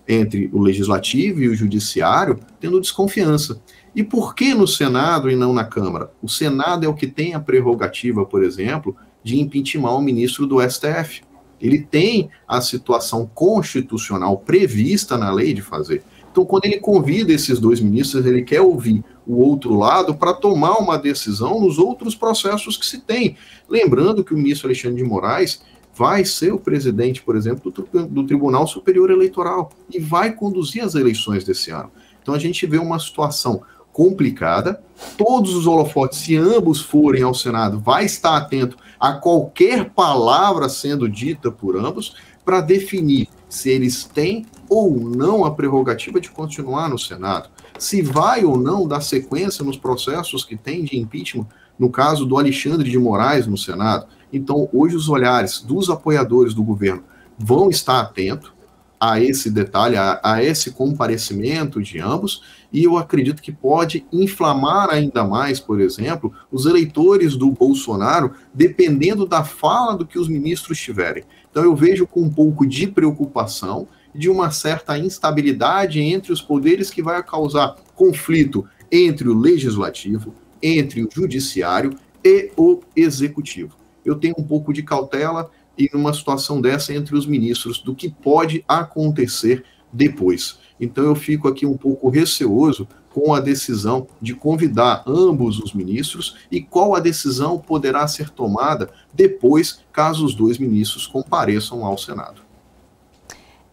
entre o Legislativo e o Judiciário, tendo desconfiança. E por que no Senado e não na Câmara? O Senado é o que tem a prerrogativa, por exemplo, de impeachment o ministro do STF. Ele tem a situação constitucional prevista na lei de fazer. Então, quando ele convida esses 2 ministros, ele quer ouvir o outro lado para tomar uma decisão nos outros processos que se tem. Lembrando que o ministro Alexandre de Moraes vai ser o presidente, por exemplo, do Tribunal Superior Eleitoral e vai conduzir as eleições desse ano. Então, a gente vê uma situação complicada. Todos os holofotes, se ambos forem ao Senado, vai estar atento a qualquer palavra sendo dita por ambos para definir se eles têm ou não a prerrogativa de continuar no Senado, se vai ou não dar sequência nos processos que tem de impeachment, no caso do Alexandre de Moraes no Senado. Então, hoje os olhares dos apoiadores do governo vão estar atentos a esse detalhe, a esse comparecimento de ambos, e eu acredito que pode inflamar ainda mais, por exemplo, os eleitores do Bolsonaro, dependendo da fala do que os ministros tiverem. Então eu vejo com um pouco de preocupação, de uma certa instabilidade entre os poderes que vai causar conflito entre o Legislativo, entre o Judiciário e o Executivo. Eu tenho um pouco de cautela e numa situação dessa entre os ministros do que pode acontecer depois. Então eu fico aqui um pouco receoso com a decisão de convidar ambos os ministros e qual a decisão poderá ser tomada depois, caso os 2 ministros compareçam ao Senado.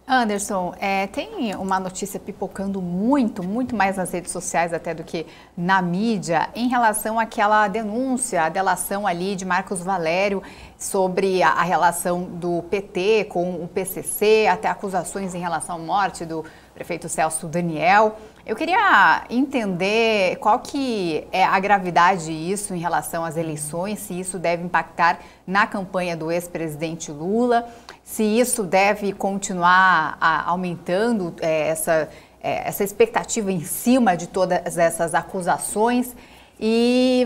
Anderson, tem uma notícia pipocando muito mais nas redes sociais até do que na mídia em relação àquela denúncia, a delação ali de Marcos Valério sobre a relação do PT com o PCC, até acusações em relação à morte do prefeito Celso Daniel. Eu queria entender qual que é a gravidade disso em relação às eleições, se isso deve impactar na campanha do ex-presidente Lula, se isso deve continuar aumentando essa expectativa em cima de todas essas acusações. E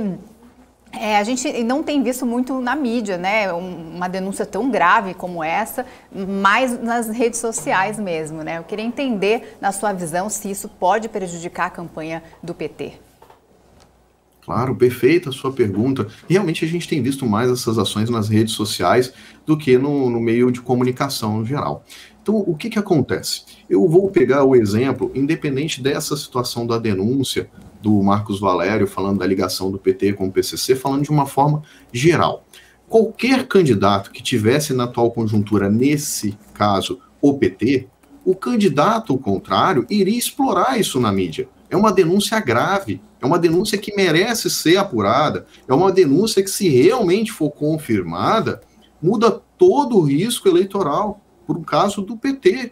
a gente não tem visto muito na mídia, né, uma denúncia tão grave como essa, mas nas redes sociais mesmo, né? Eu queria entender, na sua visão, se isso pode prejudicar a campanha do PT. Claro, perfeita a sua pergunta. Realmente a gente tem visto mais essas ações nas redes sociais do que no meio de comunicação no geral. Então, o que acontece? Eu vou pegar o exemplo, independente dessa situação da denúncia do Marcos Valério, falando da ligação do PT com o PCC, falando de uma forma geral. Qualquer candidato que tivesse na atual conjuntura, nesse caso, o PT, o candidato contrário iria explorar isso na mídia. É uma denúncia grave, é uma denúncia que merece ser apurada, é uma denúncia que, se realmente for confirmada, muda todo o risco eleitoral, por caso do PT.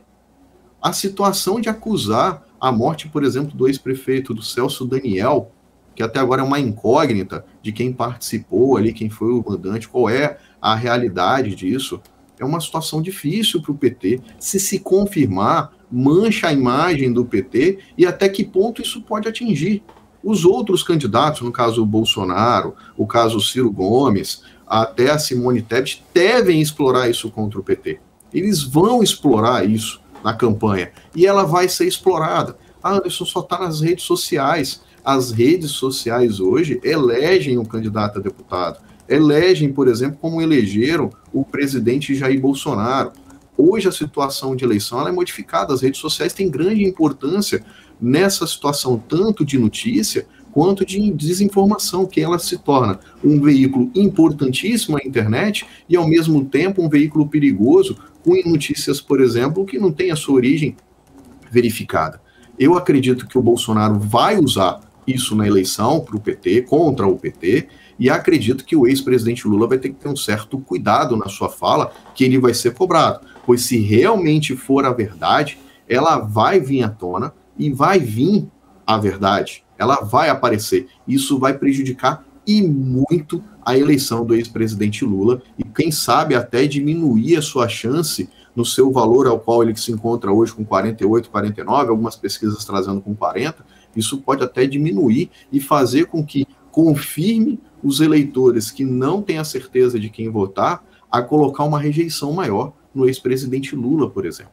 A situação de acusar a morte, por exemplo, do ex-prefeito do Celso Daniel, que até agora é uma incógnita de quem participou ali, quem foi o mandante, qual é a realidade disso, é uma situação difícil para o PT. Se confirmar, mancha a imagem do PT e até que ponto isso pode atingir. Os outros candidatos, no caso o Bolsonaro, o caso Ciro Gomes, até a Simone Tebet, devem explorar isso contra o PT. Eles vão explorar isso na campanha, e ela vai ser explorada. Anderson, só está nas redes sociais. As redes sociais hoje elegem o candidato a deputado, elegem, por exemplo, como elegeram o presidente Jair Bolsonaro. Hoje a situação de eleição ela é modificada, as redes sociais têm grande importância nessa situação, tanto de notícia quanto de desinformação, que ela se torna um veículo importantíssimo, a internet, e ao mesmo tempo um veículo perigoso, com notícias, por exemplo, que não tem a sua origem verificada. Eu acredito que o Bolsonaro vai usar isso na eleição para o PT, contra o PT, e acredito que o ex-presidente Lula vai ter que ter um certo cuidado na sua fala, que ele vai ser cobrado, pois se realmente for a verdade, ela vai vir à tona e vai vir a verdade, ela vai aparecer. Isso vai prejudicar e muito a eleição do ex-presidente Lula e quem sabe até diminuir a sua chance no seu valor ao qual ele se encontra hoje com 48, 49, algumas pesquisas trazendo com 40, isso pode até diminuir e fazer com que confirme os eleitores que não têm a certeza de quem votar a colocar uma rejeição maior no ex-presidente Lula, por exemplo.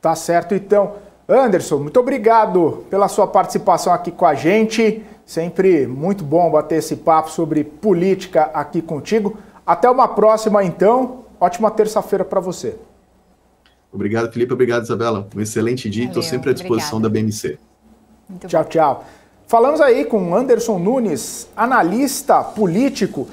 Tá certo, então. Anderson, muito obrigado pela sua participação aqui com a gente. Sempre muito bom bater esse papo sobre política aqui contigo. Até uma próxima, então. Ótima terça-feira para você. Obrigado, Felipe. Obrigado, Isabela. Um excelente dia. Estou sempre à disposição da BMC. Tchau, tchau. Falamos aí com Anderson Nunes, analista político.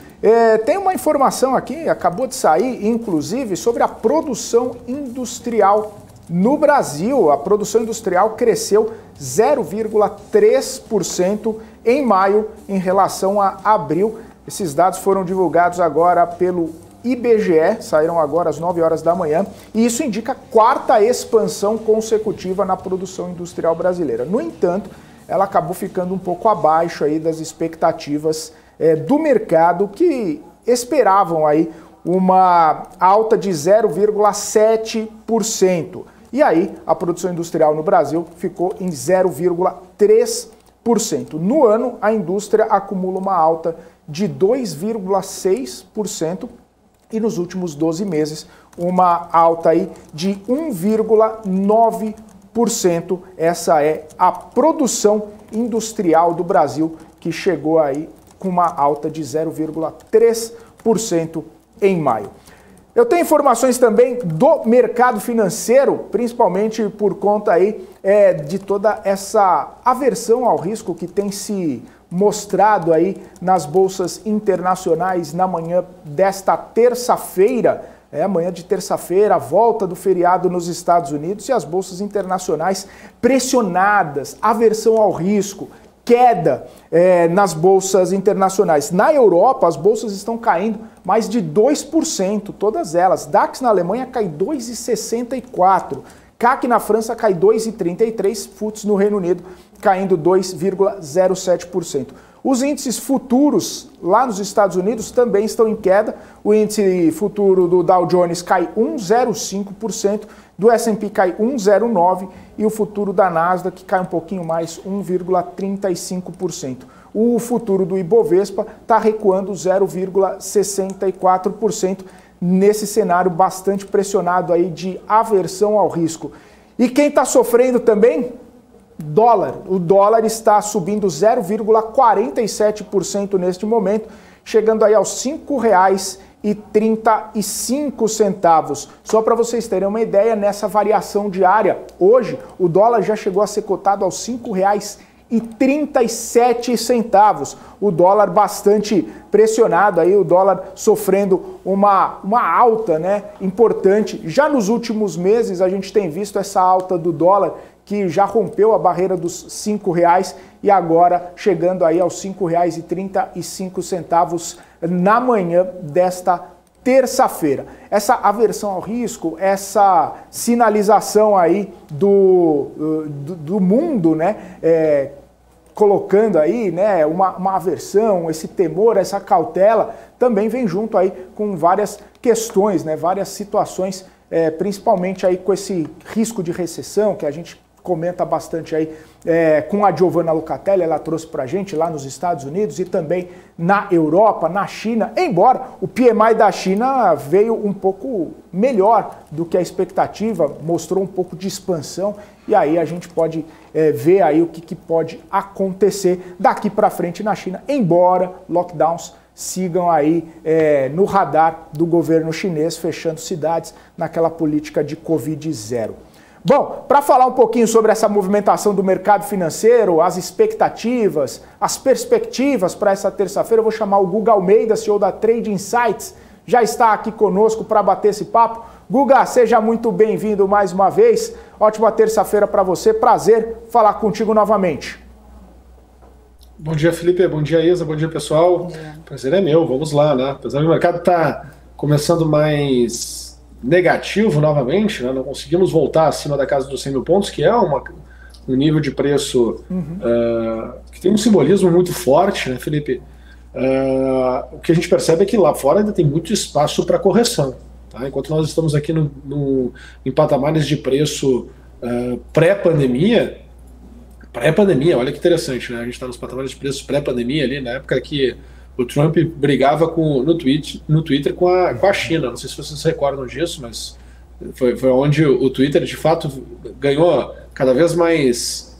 Tem uma informação aqui, acabou de sair, inclusive, sobre a produção industrial no Brasil. A produção industrial cresceu 0,3% em maio em relação a abril. Esses dados foram divulgados agora pelo IBGE, saíram agora às 9 horas da manhã, e isso indica a quarta expansão consecutiva na produção industrial brasileira. No entanto, ela acabou ficando um pouco abaixo aí das expectativas do mercado, que esperavam aí uma alta de 0,7%. E aí, a produção industrial no Brasil ficou em 0,3%. No ano, a indústria acumula uma alta de 2,6%, e nos últimos 12 meses, uma alta aí de 1,9%. Essa é a produção industrial do Brasil, que chegou aí com uma alta de 0,3% em maio. Eu tenho informações também do mercado financeiro, principalmente por conta aí de toda essa aversão ao risco que tem se mostrado aí nas bolsas internacionais na manhã desta terça-feira. Amanhã de terça-feira, a volta do feriado nos Estados Unidos e as bolsas internacionais pressionadas, aversão ao risco, queda nas bolsas internacionais. Na Europa, as bolsas estão caindo mais de 2%, todas elas. DAX na Alemanha cai 2,64%. CAC na França cai 2,33%, FTSE no Reino Unido caindo 2,07%. Os índices futuros lá nos Estados Unidos também estão em queda. O índice futuro do Dow Jones cai 1,05%, do S&P cai 1,09% e o futuro da Nasdaq cai um pouquinho mais, 1,35%. O futuro do Ibovespa está recuando 0,64%. Nesse cenário bastante pressionado aí de aversão ao risco. E quem está sofrendo também? Dólar. O dólar está subindo 0,47% neste momento, chegando aí aos R$ 5,35. Só para vocês terem uma ideia, nessa variação diária, hoje o dólar já chegou a ser cotado aos R$ 5,37. O dólar bastante pressionado, aí, o dólar sofrendo uma alta, né, importante. Já nos últimos meses a gente tem visto essa alta do dólar que já rompeu a barreira dos R$ 5 e agora chegando aí aos R$ 5,35 na manhã desta terça-feira. Essa aversão ao risco, essa sinalização aí do mundo, né, colocando aí, né, uma aversão, esse temor, essa cautela, também vem junto aí com várias questões, né, várias situações, principalmente aí com esse risco de recessão que a gente comenta bastante aí com a Giovanna Lucatelli, ela trouxe pra gente lá nos Estados Unidos e também na Europa, na China, embora o PMI da China veio um pouco melhor do que a expectativa, mostrou um pouco de expansão e aí a gente pode ver aí o que pode acontecer daqui para frente na China, embora lockdowns sigam aí no radar do governo chinês, fechando cidades naquela política de Covid-0. Bom, para falar um pouquinho sobre essa movimentação do mercado financeiro, as expectativas, as perspectivas para essa terça-feira, eu vou chamar o Guga Almeida, CEO da Trade Insights, já está aqui conosco para bater esse papo. Guga, seja muito bem-vindo mais uma vez. Ótima terça-feira para você. Prazer falar contigo novamente. Bom dia, Felipe. Bom dia, Isa. Bom dia, pessoal. Prazer é meu. Vamos lá, né? Apesar do mercado estar começando mais negativo novamente, né? Não conseguimos voltar acima da casa dos 100 mil pontos, que é um nível de preço que tem um simbolismo muito forte, né, Felipe? O que a gente percebe é que lá fora ainda tem muito espaço para correção. Tá? Enquanto nós estamos aqui em patamares de preço pré-pandemia, olha que interessante, né? A gente está nos patamares de preço pré-pandemia ali, na época que o Trump brigava no Twitter com a China. Não sei se vocês se recordam disso, mas foi onde o Twitter, de fato, ganhou cada vez mais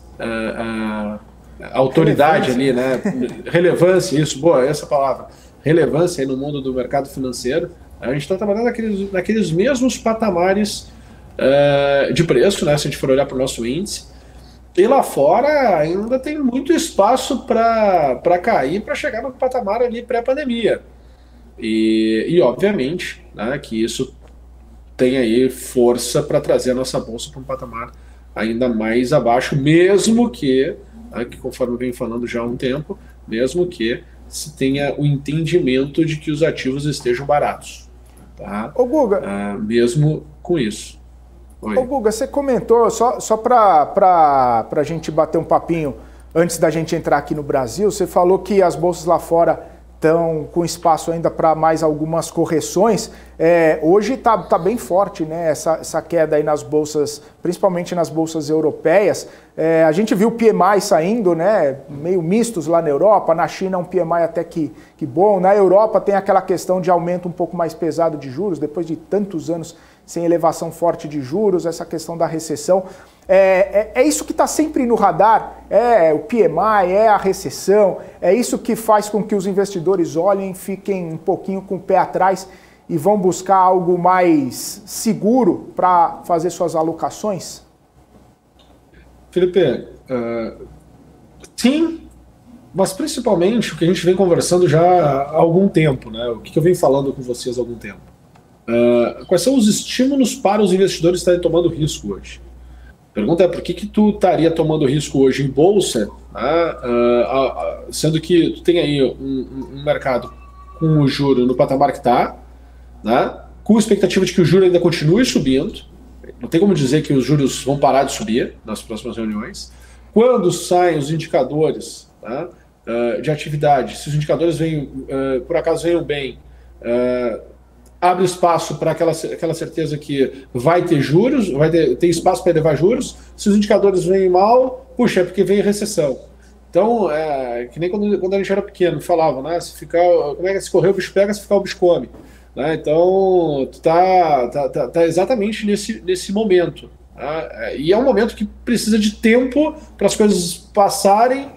autoridade ali, né? Relevância, isso, boa, essa palavra. Relevância aí no mundo do mercado financeiro. A gente está trabalhando naqueles mesmos patamares de preço, né? Se a gente for olhar para o nosso índice. E lá fora ainda tem muito espaço para cair, para chegar no patamar ali pré-pandemia. E obviamente, né, que isso tem aí força para trazer a nossa bolsa para um patamar ainda mais abaixo, mesmo que, né, que conforme eu venho falando já há um tempo, mesmo que se tenha o entendimento de que os ativos estejam baratos. Tá? Ô, Guga, mesmo com isso. Oi. Ô, Guga, você comentou, só para a gente bater um papinho antes da gente entrar aqui no Brasil, você falou que as bolsas lá fora estão com espaço ainda para mais algumas correções. Hoje tá bem forte, né, essa queda aí nas bolsas, principalmente nas bolsas europeias. A gente viu o PMI saindo, né, meio mistos lá na Europa, na China um PMI até que bom. Na Europa tem aquela questão de aumento um pouco mais pesado de juros, depois de tantos anos sem elevação forte de juros, essa questão da recessão. É isso que está sempre no radar, o PMI, a recessão, é isso que faz com que os investidores olhem, fiquem um pouquinho com o pé atrás e vão buscar algo mais seguro para fazer suas alocações? Felipe, sim, mas principalmente o que a gente vem conversando já há algum tempo, né? O que eu venho falando com vocês há algum tempo. Quais são os estímulos para os investidores estarem tomando risco hoje? A pergunta é por que tu estaria tomando risco hoje em bolsa, né, sendo que tu tem aí um mercado com o juro no patamar que está, né, com a expectativa de que o juro ainda continue subindo. Não tem como dizer que os juros vão parar de subir nas próximas reuniões. Quando saem os indicadores, né, de atividade, se os indicadores por acaso venham bem, abre espaço para aquela certeza que vai ter juros, ter espaço para elevar juros. Se os indicadores vêm mal, puxa, é porque vem recessão. Então, que nem quando a gente era pequeno, falavam, né? Como é que se correr o bicho pega, se ficar o bicho come. Né? Então, tu tá exatamente nesse momento. Tá? E é um momento que precisa de tempo para as coisas passarem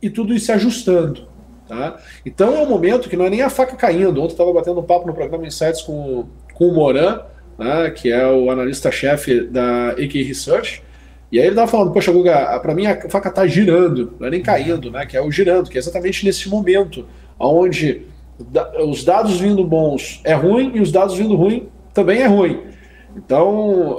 e tudo ir se ajustando. Tá? Então é um momento que não é nem a faca caindo. Ontem eu estava batendo um papo no programa Insights com o Moran, né, que é o analista-chefe da AK Research, e aí ele estava falando, poxa, Guga, para mim a faca está girando, não é nem caindo, né, que é o girando, que é exatamente nesse momento onde os dados vindo bons é ruim e os dados vindo ruim também é ruim. Então,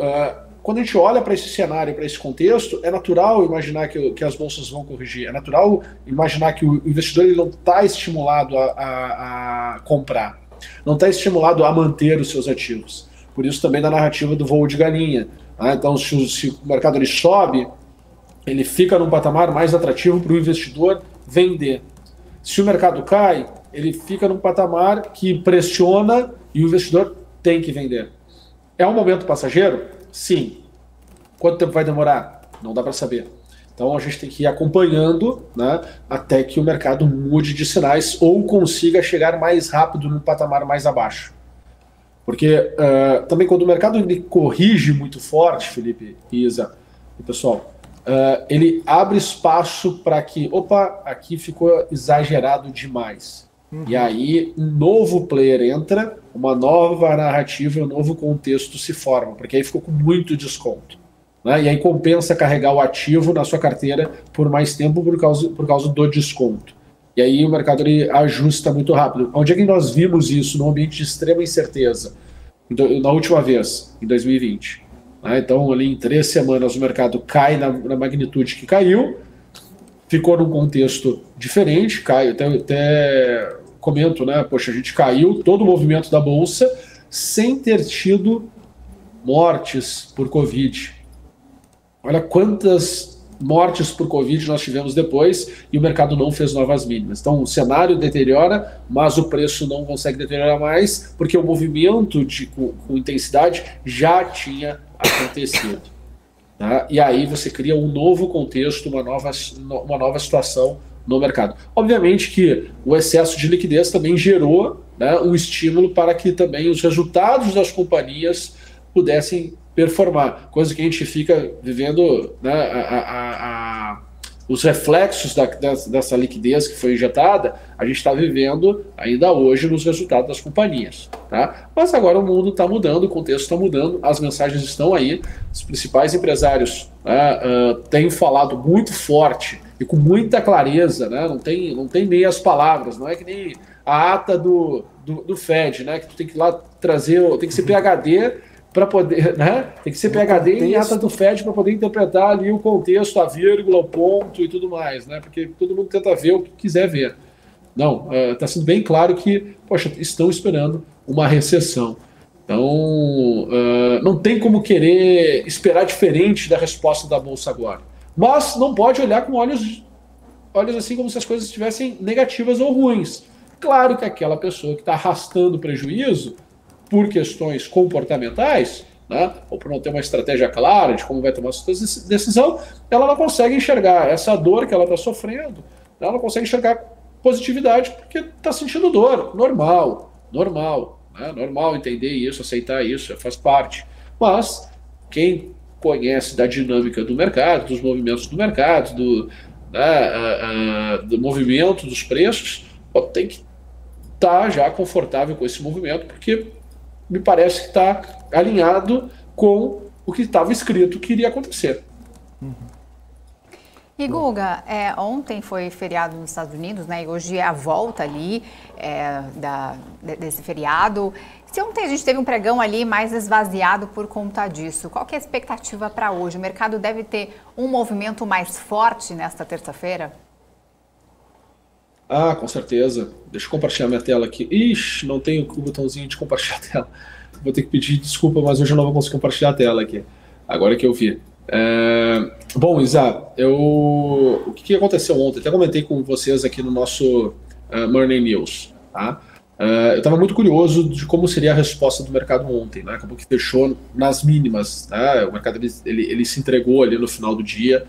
quando a gente olha para esse cenário, para esse contexto, é natural imaginar que as bolsas vão corrigir, é natural imaginar que o investidor ele não está estimulado a comprar, não está estimulado a manter os seus ativos. Por isso também da narrativa do voo de galinha. Tá? Então, se o mercado ele sobe, ele fica num patamar mais atrativo para o investidor vender. Se o mercado cai, ele fica num patamar que pressiona e o investidor tem que vender. É um momento passageiro? Sim. Quanto tempo vai demorar? Não dá para saber. Então a gente tem que ir acompanhando, né, até que o mercado mude de sinais ou consiga chegar mais rápido num patamar mais abaixo. Porque também quando o mercado ele corrige muito forte, Felipe e Isa e pessoal, ele abre espaço para que, aqui ficou exagerado demais. E aí um novo player entra, uma nova narrativa, um novo contexto se forma, porque aí ficou com muito desconto. Né? E aí compensa carregar o ativo na sua carteira por mais tempo por causa do desconto. E aí o mercado ele ajusta muito rápido. Onde é que nós vimos isso num ambiente de extrema incerteza? na última vez, em 2020. Então, ali em 3 semanas, o mercado cai na magnitude que caiu, ficou num contexto diferente, cai, até comento, né? Poxa, a gente caiu todo o movimento da Bolsa sem ter tido mortes por Covid. Olha quantas mortes por Covid nós tivemos depois e o mercado não fez novas mínimas. Então, o cenário deteriora, mas o preço não consegue deteriorar mais, porque o movimento com intensidade já tinha acontecido. Tá? E aí você cria um novo contexto, uma nova situação no mercado. Obviamente que o excesso de liquidez também gerou, né, um estímulo para que também os resultados das companhias pudessem performar, coisa que a gente fica vivendo, né, os reflexos dessa liquidez que foi injetada, a gente está vivendo ainda hoje nos resultados das companhias. Tá? Mas agora o mundo está mudando, o contexto está mudando, as mensagens estão aí, os principais empresários têm falado muito forte e com muita clareza, né? Não tem meias palavras, não é que nem a ata do Fed, né? Que tu tem que ir lá trazer, tem que ser PhD para poder, né? Tem que ser PhD em ata do Fed para poder interpretar ali o contexto, a vírgula, o ponto e tudo mais, né? Porque todo mundo tenta ver o que quiser ver. Não, está sendo bem claro que, poxa, estão esperando uma recessão. Então, não tem como querer esperar diferente da resposta da Bolsa agora. Mas não pode olhar com olhos assim como se as coisas estivessem negativas ou ruins. Claro que aquela pessoa que está arrastando prejuízo por questões comportamentais, né, ou por não ter uma estratégia clara de como vai tomar sua decisão, ela não consegue enxergar essa dor que ela está sofrendo, ela não consegue enxergar positividade porque está sentindo dor. Normal, né, normal entender isso, aceitar isso, faz parte. Mas quem conhece da dinâmica do mercado, dos movimentos do mercado, do movimento dos preços, tem que estar já confortável com esse movimento, porque me parece que está alinhado com o que estava escrito que iria acontecer. E Guga, ontem foi feriado nos Estados Unidos, né? E hoje é a volta ali desse feriado. Se ontem a gente teve um pregão ali mais esvaziado por conta disso, qual que é a expectativa para hoje? O mercado deve ter um movimento mais forte nesta terça-feira? Ah, com certeza. Deixa eu compartilhar minha tela aqui. Ixi, não tenho o botãozinho de compartilhar a tela. Vou ter que pedir desculpa, mas hoje eu não vou conseguir compartilhar a tela aqui. Agora que eu vi. Bom, Isa, o que aconteceu ontem? Até comentei com vocês aqui no nosso Morning News. Tá? Eu estava muito curioso de como seria a resposta do mercado ontem. Né? Acabou que fechou nas mínimas. Né? O mercado ele se entregou ali no final do dia,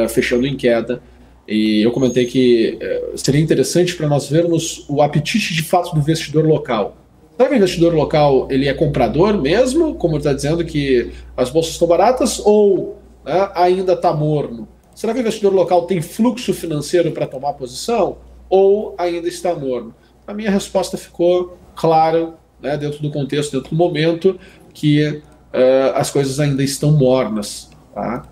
fechando em queda. E eu comentei que seria interessante para nós vermos o apetite de fato do investidor local. Será que o investidor local ele é comprador mesmo, como ele está dizendo que as bolsas estão baratas, ou ainda está morno? Será que o investidor local tem fluxo financeiro para tomar posição, ou ainda está morno? A minha resposta ficou clara, né, dentro do contexto, dentro do momento, que as coisas ainda estão mornas, tá?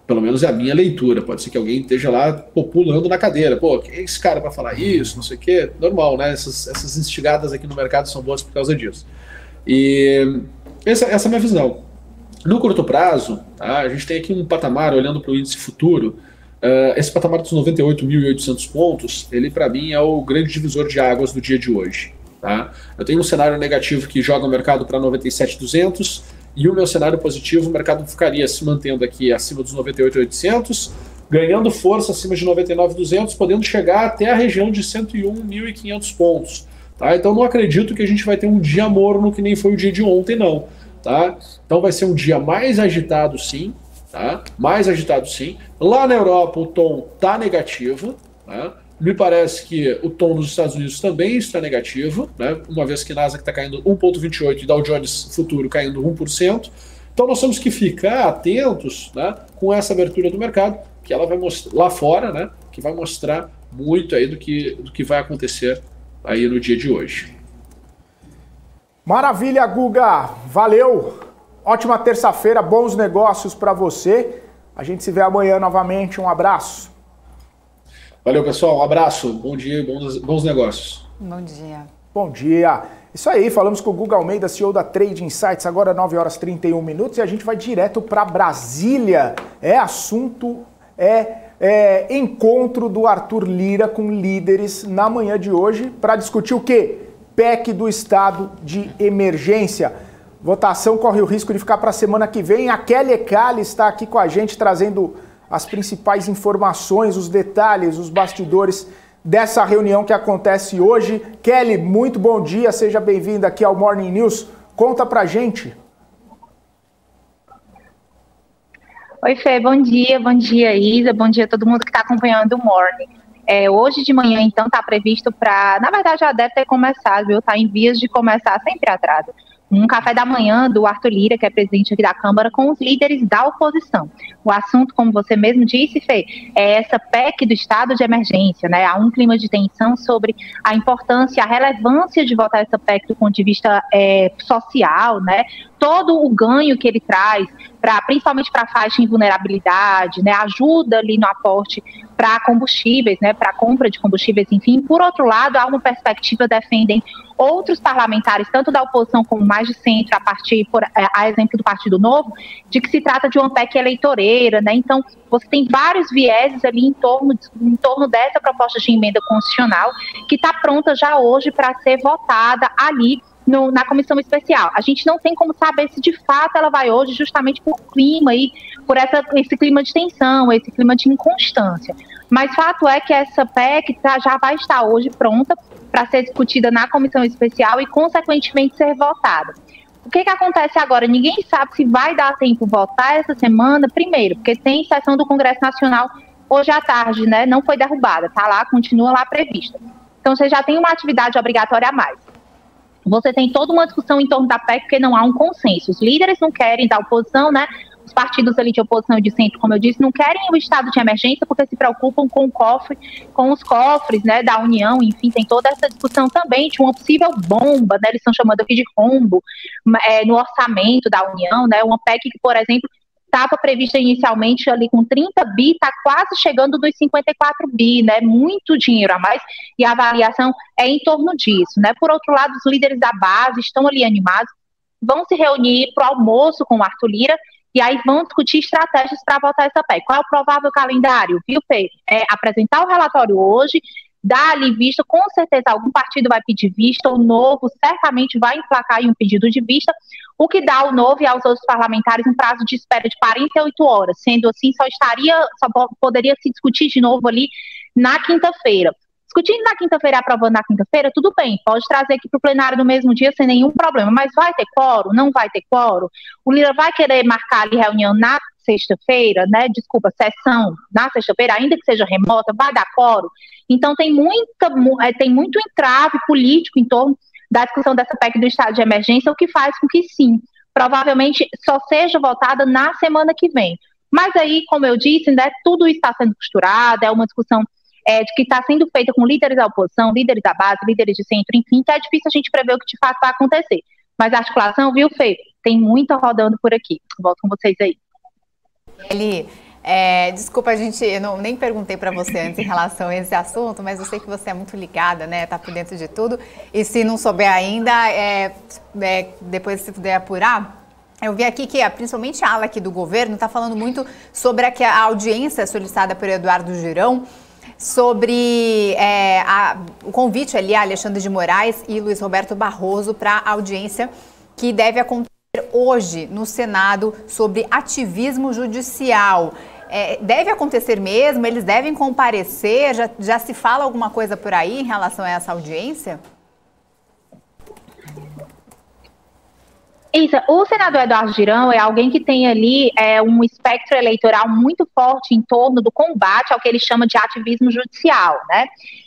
Pelo menos é a minha leitura. Pode ser que alguém esteja lá pulando na cadeira. Pô, quem é esse cara para falar isso? Não sei o quê. Normal, né? Essas instigadas aqui no mercado são boas por causa disso. E essa é a minha visão. No curto prazo, tá, a gente tem aqui um patamar, olhando para o índice futuro, esse patamar dos 98.800 pontos, ele para mim é o grande divisor de águas do dia de hoje. Tá? Eu tenho um cenário negativo que joga o mercado para 97.200, e o meu cenário positivo, o mercado ficaria se mantendo aqui acima dos 98.800, ganhando força acima de 99.200, podendo chegar até a região de 101.500 pontos. Tá? Então não acredito que a gente vai ter um dia morno que nem foi o dia de ontem, não. Tá? Então vai ser um dia mais agitado, sim. Tá? Mais agitado, sim. Lá na Europa o tom está negativo. Tá? Me parece que o tom nos Estados Unidos também está negativo, né? Uma vez que Nasdaq está caindo 1,28% e Dow Jones futuro caindo 1%. Então nós temos que ficar atentos, né, com essa abertura do mercado, que ela vai mostrar lá fora, né, que vai mostrar muito aí do que vai acontecer aí no dia de hoje. Maravilha, Guga! Valeu! Ótima terça-feira, bons negócios para você. A gente se vê amanhã novamente. Um abraço. Valeu, pessoal. Um abraço. Bom dia e bons negócios. Bom dia. Bom dia. Isso aí, falamos com o Guga Almeida, CEO da Trade Insights, agora 9 horas e 31 minutos, e a gente vai direto para Brasília. Encontro do Arthur Lira com líderes na manhã de hoje para discutir o quê? PEC do estado de emergência. Votação corre o risco de ficar para a semana que vem. A Kelly Ecali está aqui com a gente trazendo as principais informações, os detalhes, os bastidores dessa reunião que acontece hoje. Kelly, muito bom dia, seja bem-vinda aqui ao Morning News. Conta pra gente. Oi, Fê, bom dia, Isa, bom dia a todo mundo que está acompanhando o Morning. Hoje de manhã, então, está previsto para... Na verdade, já deve ter começado, viu? Está em vias de começar, sempre atrasa. Um café da manhã do Arthur Lira, que é presidente aqui da Câmara, com os líderes da oposição. O assunto, como você mesmo disse, Fê, é essa PEC do estado de emergência, né? Há um clima de tensão sobre a importância, a relevância de votar essa PEC do ponto de vista social, né? Todo o ganho que ele traz, principalmente para a faixa em vulnerabilidade, né? Ajuda ali no aporte para combustíveis, né? Para a compra de combustíveis, enfim. Por outro lado, há uma perspectiva, defendem outros parlamentares, tanto da oposição como mais de centro, a exemplo do Partido Novo, de que se trata de uma PEC eleitoreira, né? Então, você tem vários vieses ali em torno dessa proposta de emenda constitucional, que está pronta já hoje para ser votada ali na comissão especial. A gente não tem como saber se de fato ela vai hoje, justamente por clima aí, por esse clima de tensão, esse clima de inconstância. Mas fato é que essa PEC já vai estar hoje pronta para ser discutida na comissão especial e, consequentemente, ser votada. O que acontece agora? Ninguém sabe se vai dar tempo votar essa semana, primeiro, porque tem sessão do Congresso Nacional hoje à tarde, né? Não foi derrubada, está lá, continua lá prevista. Então, você já tem uma atividade obrigatória a mais. Você tem toda uma discussão em torno da PEC, porque não há um consenso. Os líderes não querem, da oposição, né? Os partidos ali de oposição e de centro, como eu disse, não querem o estado de emergência porque se preocupam com os cofres, né, da União, enfim, tem toda essa discussão também de uma possível bomba, né, eles estão chamando aqui de rombo, no orçamento da União, né, uma PEC que, por exemplo, estava prevista inicialmente ali com 30 bi, está quase chegando dos 54 bi, né, muito dinheiro a mais, e a avaliação é em torno disso, né. Por outro lado, os líderes da base estão ali animados, vão se reunir para o almoço com o Arthur Lira, e aí vão discutir estratégias para votar essa PEC. Qual é o provável calendário, viu, Fê? Apresentar o relatório hoje, dar ali vista, com certeza algum partido vai pedir vista, o Novo certamente vai emplacar aí um pedido de vista, o que dá ao Novo e aos outros parlamentares um prazo de espera de 48 horas, sendo assim, só poderia se discutir de novo ali na quinta-feira. Discutindo na quinta-feira, aprovando na quinta-feira, tudo bem, pode trazer aqui para o plenário no mesmo dia sem nenhum problema, mas vai ter quórum? Não vai ter quórum? O Lira vai querer marcar ali reunião na sexta-feira, né? Desculpa, sessão na sexta-feira, ainda que seja remota, vai dar quórum? Então tem muito entrave político em torno da discussão dessa PEC do estado de emergência, o que faz com que sim, provavelmente só seja votada na semana que vem. Mas aí, como eu disse, né, tudo isso está sendo costurado, é uma discussão de que está sendo feita com líderes da oposição, líderes da base, líderes de centro, enfim, então é difícil a gente prever o que de fato vai acontecer. Mas a articulação, viu, Fê? Tem muita rodando por aqui. Volto com vocês aí. Eli, desculpa, eu nem perguntei para você antes em relação a esse assunto, mas eu sei que você é muito ligada, né? Tá por dentro de tudo. E se não souber ainda, depois se puder apurar, eu vi aqui que principalmente a ala aqui do governo está falando muito sobre a audiência solicitada por Eduardo Girão, sobre o convite ali a Alexandre de Moraes e Luiz Roberto Barroso para a audiência que deve acontecer hoje no Senado sobre ativismo judicial. Deve acontecer mesmo? Eles devem comparecer? Já se fala alguma coisa por aí em relação a essa audiência? Isa, o senador Eduardo Girão é alguém que tem ali um espectro eleitoral muito forte em torno do combate ao que ele chama de ativismo judicial, né?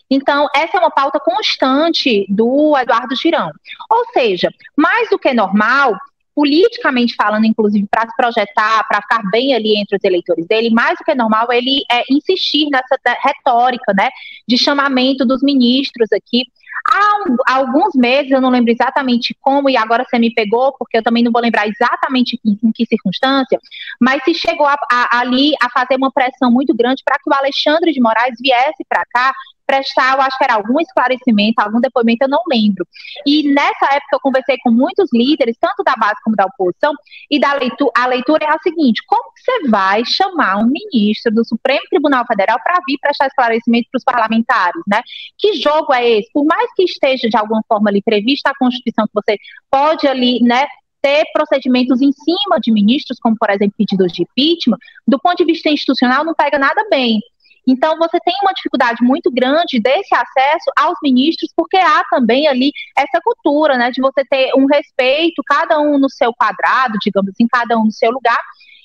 Então, essa é uma pauta constante do Eduardo Girão. Ou seja, mais do que normal, politicamente falando, inclusive, para se projetar, para ficar bem ali entre os eleitores dele, mais do que normal ele insistir nessa retórica, né, de chamamento dos ministros aqui Há alguns meses, eu não lembro exatamente como, e agora você me pegou, porque eu também não vou lembrar exatamente em que circunstância, mas se chegou ali a fazer uma pressão muito grande para que o Alexandre de Moraes viesse para cá prestar, eu acho que era algum esclarecimento, algum depoimento, eu não lembro. E nessa época eu conversei com muitos líderes, tanto da base como da oposição, e a leitura é a seguinte: como que você vai chamar um ministro do Supremo Tribunal Federal para vir prestar esclarecimento para os parlamentares, né? Que jogo é esse? Por mais que esteja de alguma forma ali prevista a Constituição, que você pode ali, né, ter procedimentos em cima de ministros, como por exemplo pedidos de impeachment, do ponto de vista institucional não pega nada bem. Então, você tem uma dificuldade muito grande desse acesso aos ministros, porque há também ali essa cultura, né, de você ter um respeito, cada um no seu quadrado, digamos assim, cada um no seu lugar,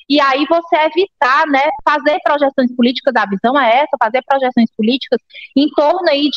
e aí você evitar, né, fazer projeções políticas, a visão é essa, fazer projeções políticas em torno aí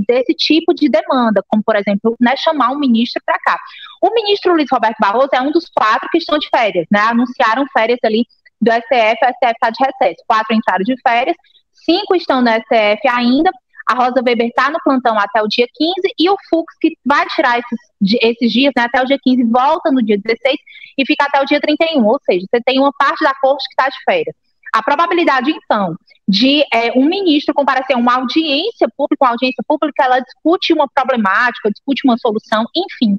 desse tipo de demanda, como, por exemplo, né, chamar um ministro para cá. O ministro Luiz Roberto Barroso é um dos 4 que estão de férias, né, anunciaram férias ali do STF, o STF está de recesso, 4 entraram de férias, 5 estão no STF ainda, a Rosa Weber está no plantão até o dia 15, e o Fux, que vai tirar esses dias, né, até o dia 15, volta no dia 16 e fica até o dia 31, ou seja, você tem uma parte da corte que está de férias. A probabilidade, então, de um ministro comparecer a uma audiência pública, ela discute uma problemática, discute uma solução, enfim.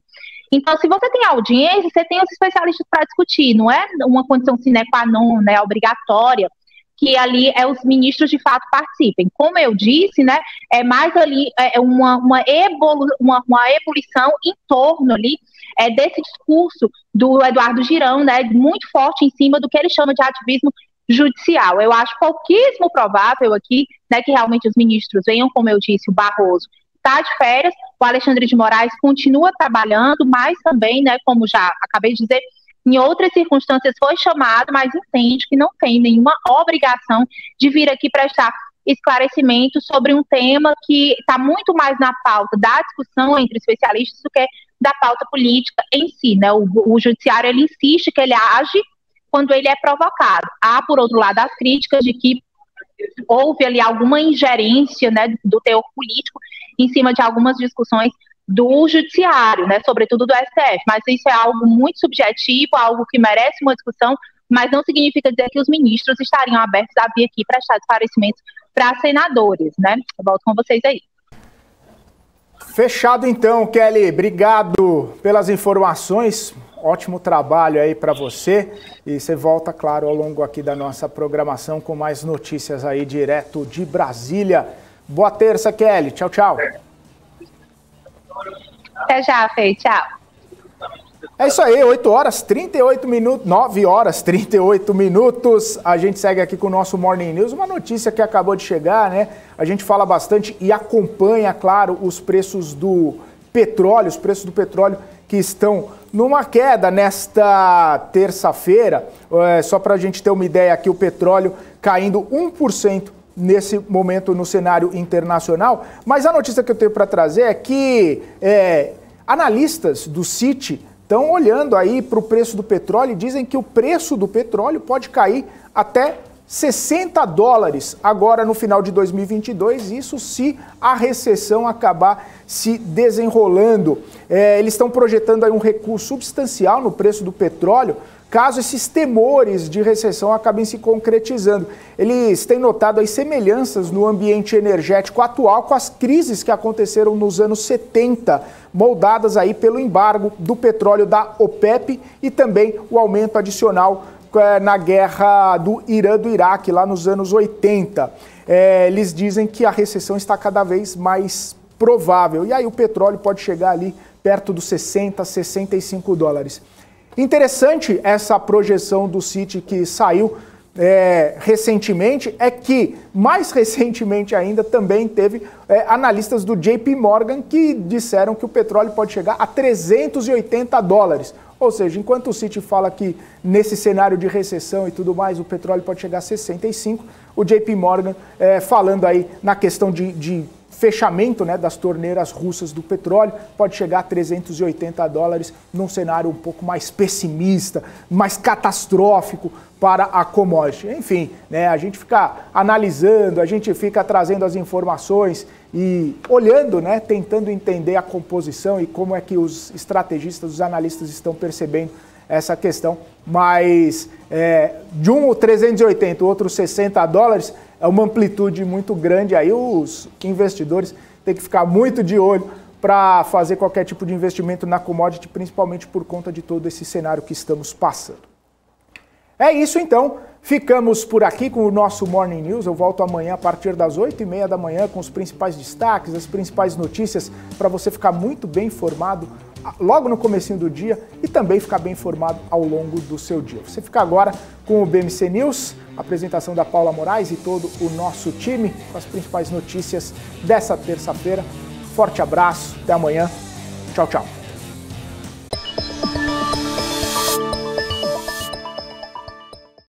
Então, se você tem audiência, você tem os especialistas para discutir, não é uma condição sine qua non, né, obrigatória, que ali os ministros de fato participem. Como eu disse, né, é mais ali uma ebulição em torno ali desse discurso do Eduardo Girão, né, muito forte em cima do que ele chama de ativismo judicial. Eu acho pouquíssimo provável aqui, né, que realmente os ministros venham, como eu disse, o Barroso está de férias, o Alexandre de Moraes continua trabalhando, mas também, né, como já acabei de dizer, em outras circunstâncias foi chamado, mas entende que não tem nenhuma obrigação de vir aqui prestar esclarecimento sobre um tema que está muito mais na pauta da discussão entre especialistas do que da pauta política em si, né? O judiciário, ele insiste que ele age quando ele é provocado. Há, por outro lado, as críticas de que houve ali alguma ingerência, né, do teor político em cima de algumas discussões do judiciário, né, sobretudo do STF, mas isso é algo muito subjetivo, algo que merece uma discussão, mas não significa dizer que os ministros estariam abertos a vir aqui prestar esclarecimentos para senadores, né? Eu volto com vocês aí. Fechado então, Kelly, obrigado pelas informações, ótimo trabalho aí para você, e você volta, claro, ao longo aqui da nossa programação com mais notícias aí direto de Brasília. Boa terça, Kelly, tchau, tchau. Até já, Fê. Tchau. É isso aí, 8 horas 38 minutos, 9 horas 38 minutos. A gente segue aqui com o nosso Morning News. Uma notícia que acabou de chegar, né? A gente fala bastante e acompanha, claro, os preços do petróleo, que estão numa queda nesta terça-feira. Só para a gente ter uma ideia aqui, o petróleo caindo 1%. Nesse momento no cenário internacional, mas a notícia que eu tenho para trazer é que analistas do Citi estão olhando aí para o preço do petróleo e dizem que o preço do petróleo pode cair até $60 agora no final de 2022, isso se a recessão acabar se desenrolando. Eles estão projetando aí um recuo substancial no preço do petróleo, caso esses temores de recessão acabem se concretizando. Eles têm notado as semelhanças no ambiente energético atual com as crises que aconteceram nos anos 70, moldadas aí pelo embargo do petróleo da OPEP e também o aumento adicional na guerra do Irã do Iraque, lá nos anos 80. Eles dizem que a recessão está cada vez mais provável. E aí o petróleo pode chegar ali perto dos $60, $65. Interessante essa projeção do Citi que saiu recentemente, é que mais recentemente ainda também teve analistas do JP Morgan que disseram que o petróleo pode chegar a $380. Ou seja, enquanto o Citi fala que nesse cenário de recessão e tudo mais o petróleo pode chegar a 65, o JP Morgan falando aí na questão de fechamento, né, das torneiras russas do petróleo, pode chegar a $380 num cenário um pouco mais pessimista, mais catastrófico para a commodity. Enfim, né, a gente fica analisando, a gente fica trazendo as informações e olhando, né, tentando entender a composição e como é que os estrategistas, os analistas estão percebendo essa questão, mas de um 380, o outro $60, é uma amplitude muito grande, aí os investidores têm que ficar muito de olho para fazer qualquer tipo de investimento na commodity, principalmente por conta de todo esse cenário que estamos passando. É isso então, ficamos por aqui com o nosso Morning News. Eu volto amanhã a partir das 8h30 da manhã com os principais destaques, as principais notícias, para você ficar muito bem informado logo no comecinho do dia e também ficar bem informado ao longo do seu dia. Você fica agora com o BMC News, a apresentação da Paula Moraes e todo o nosso time com as principais notícias dessa terça-feira. Forte abraço, até amanhã. Tchau, tchau.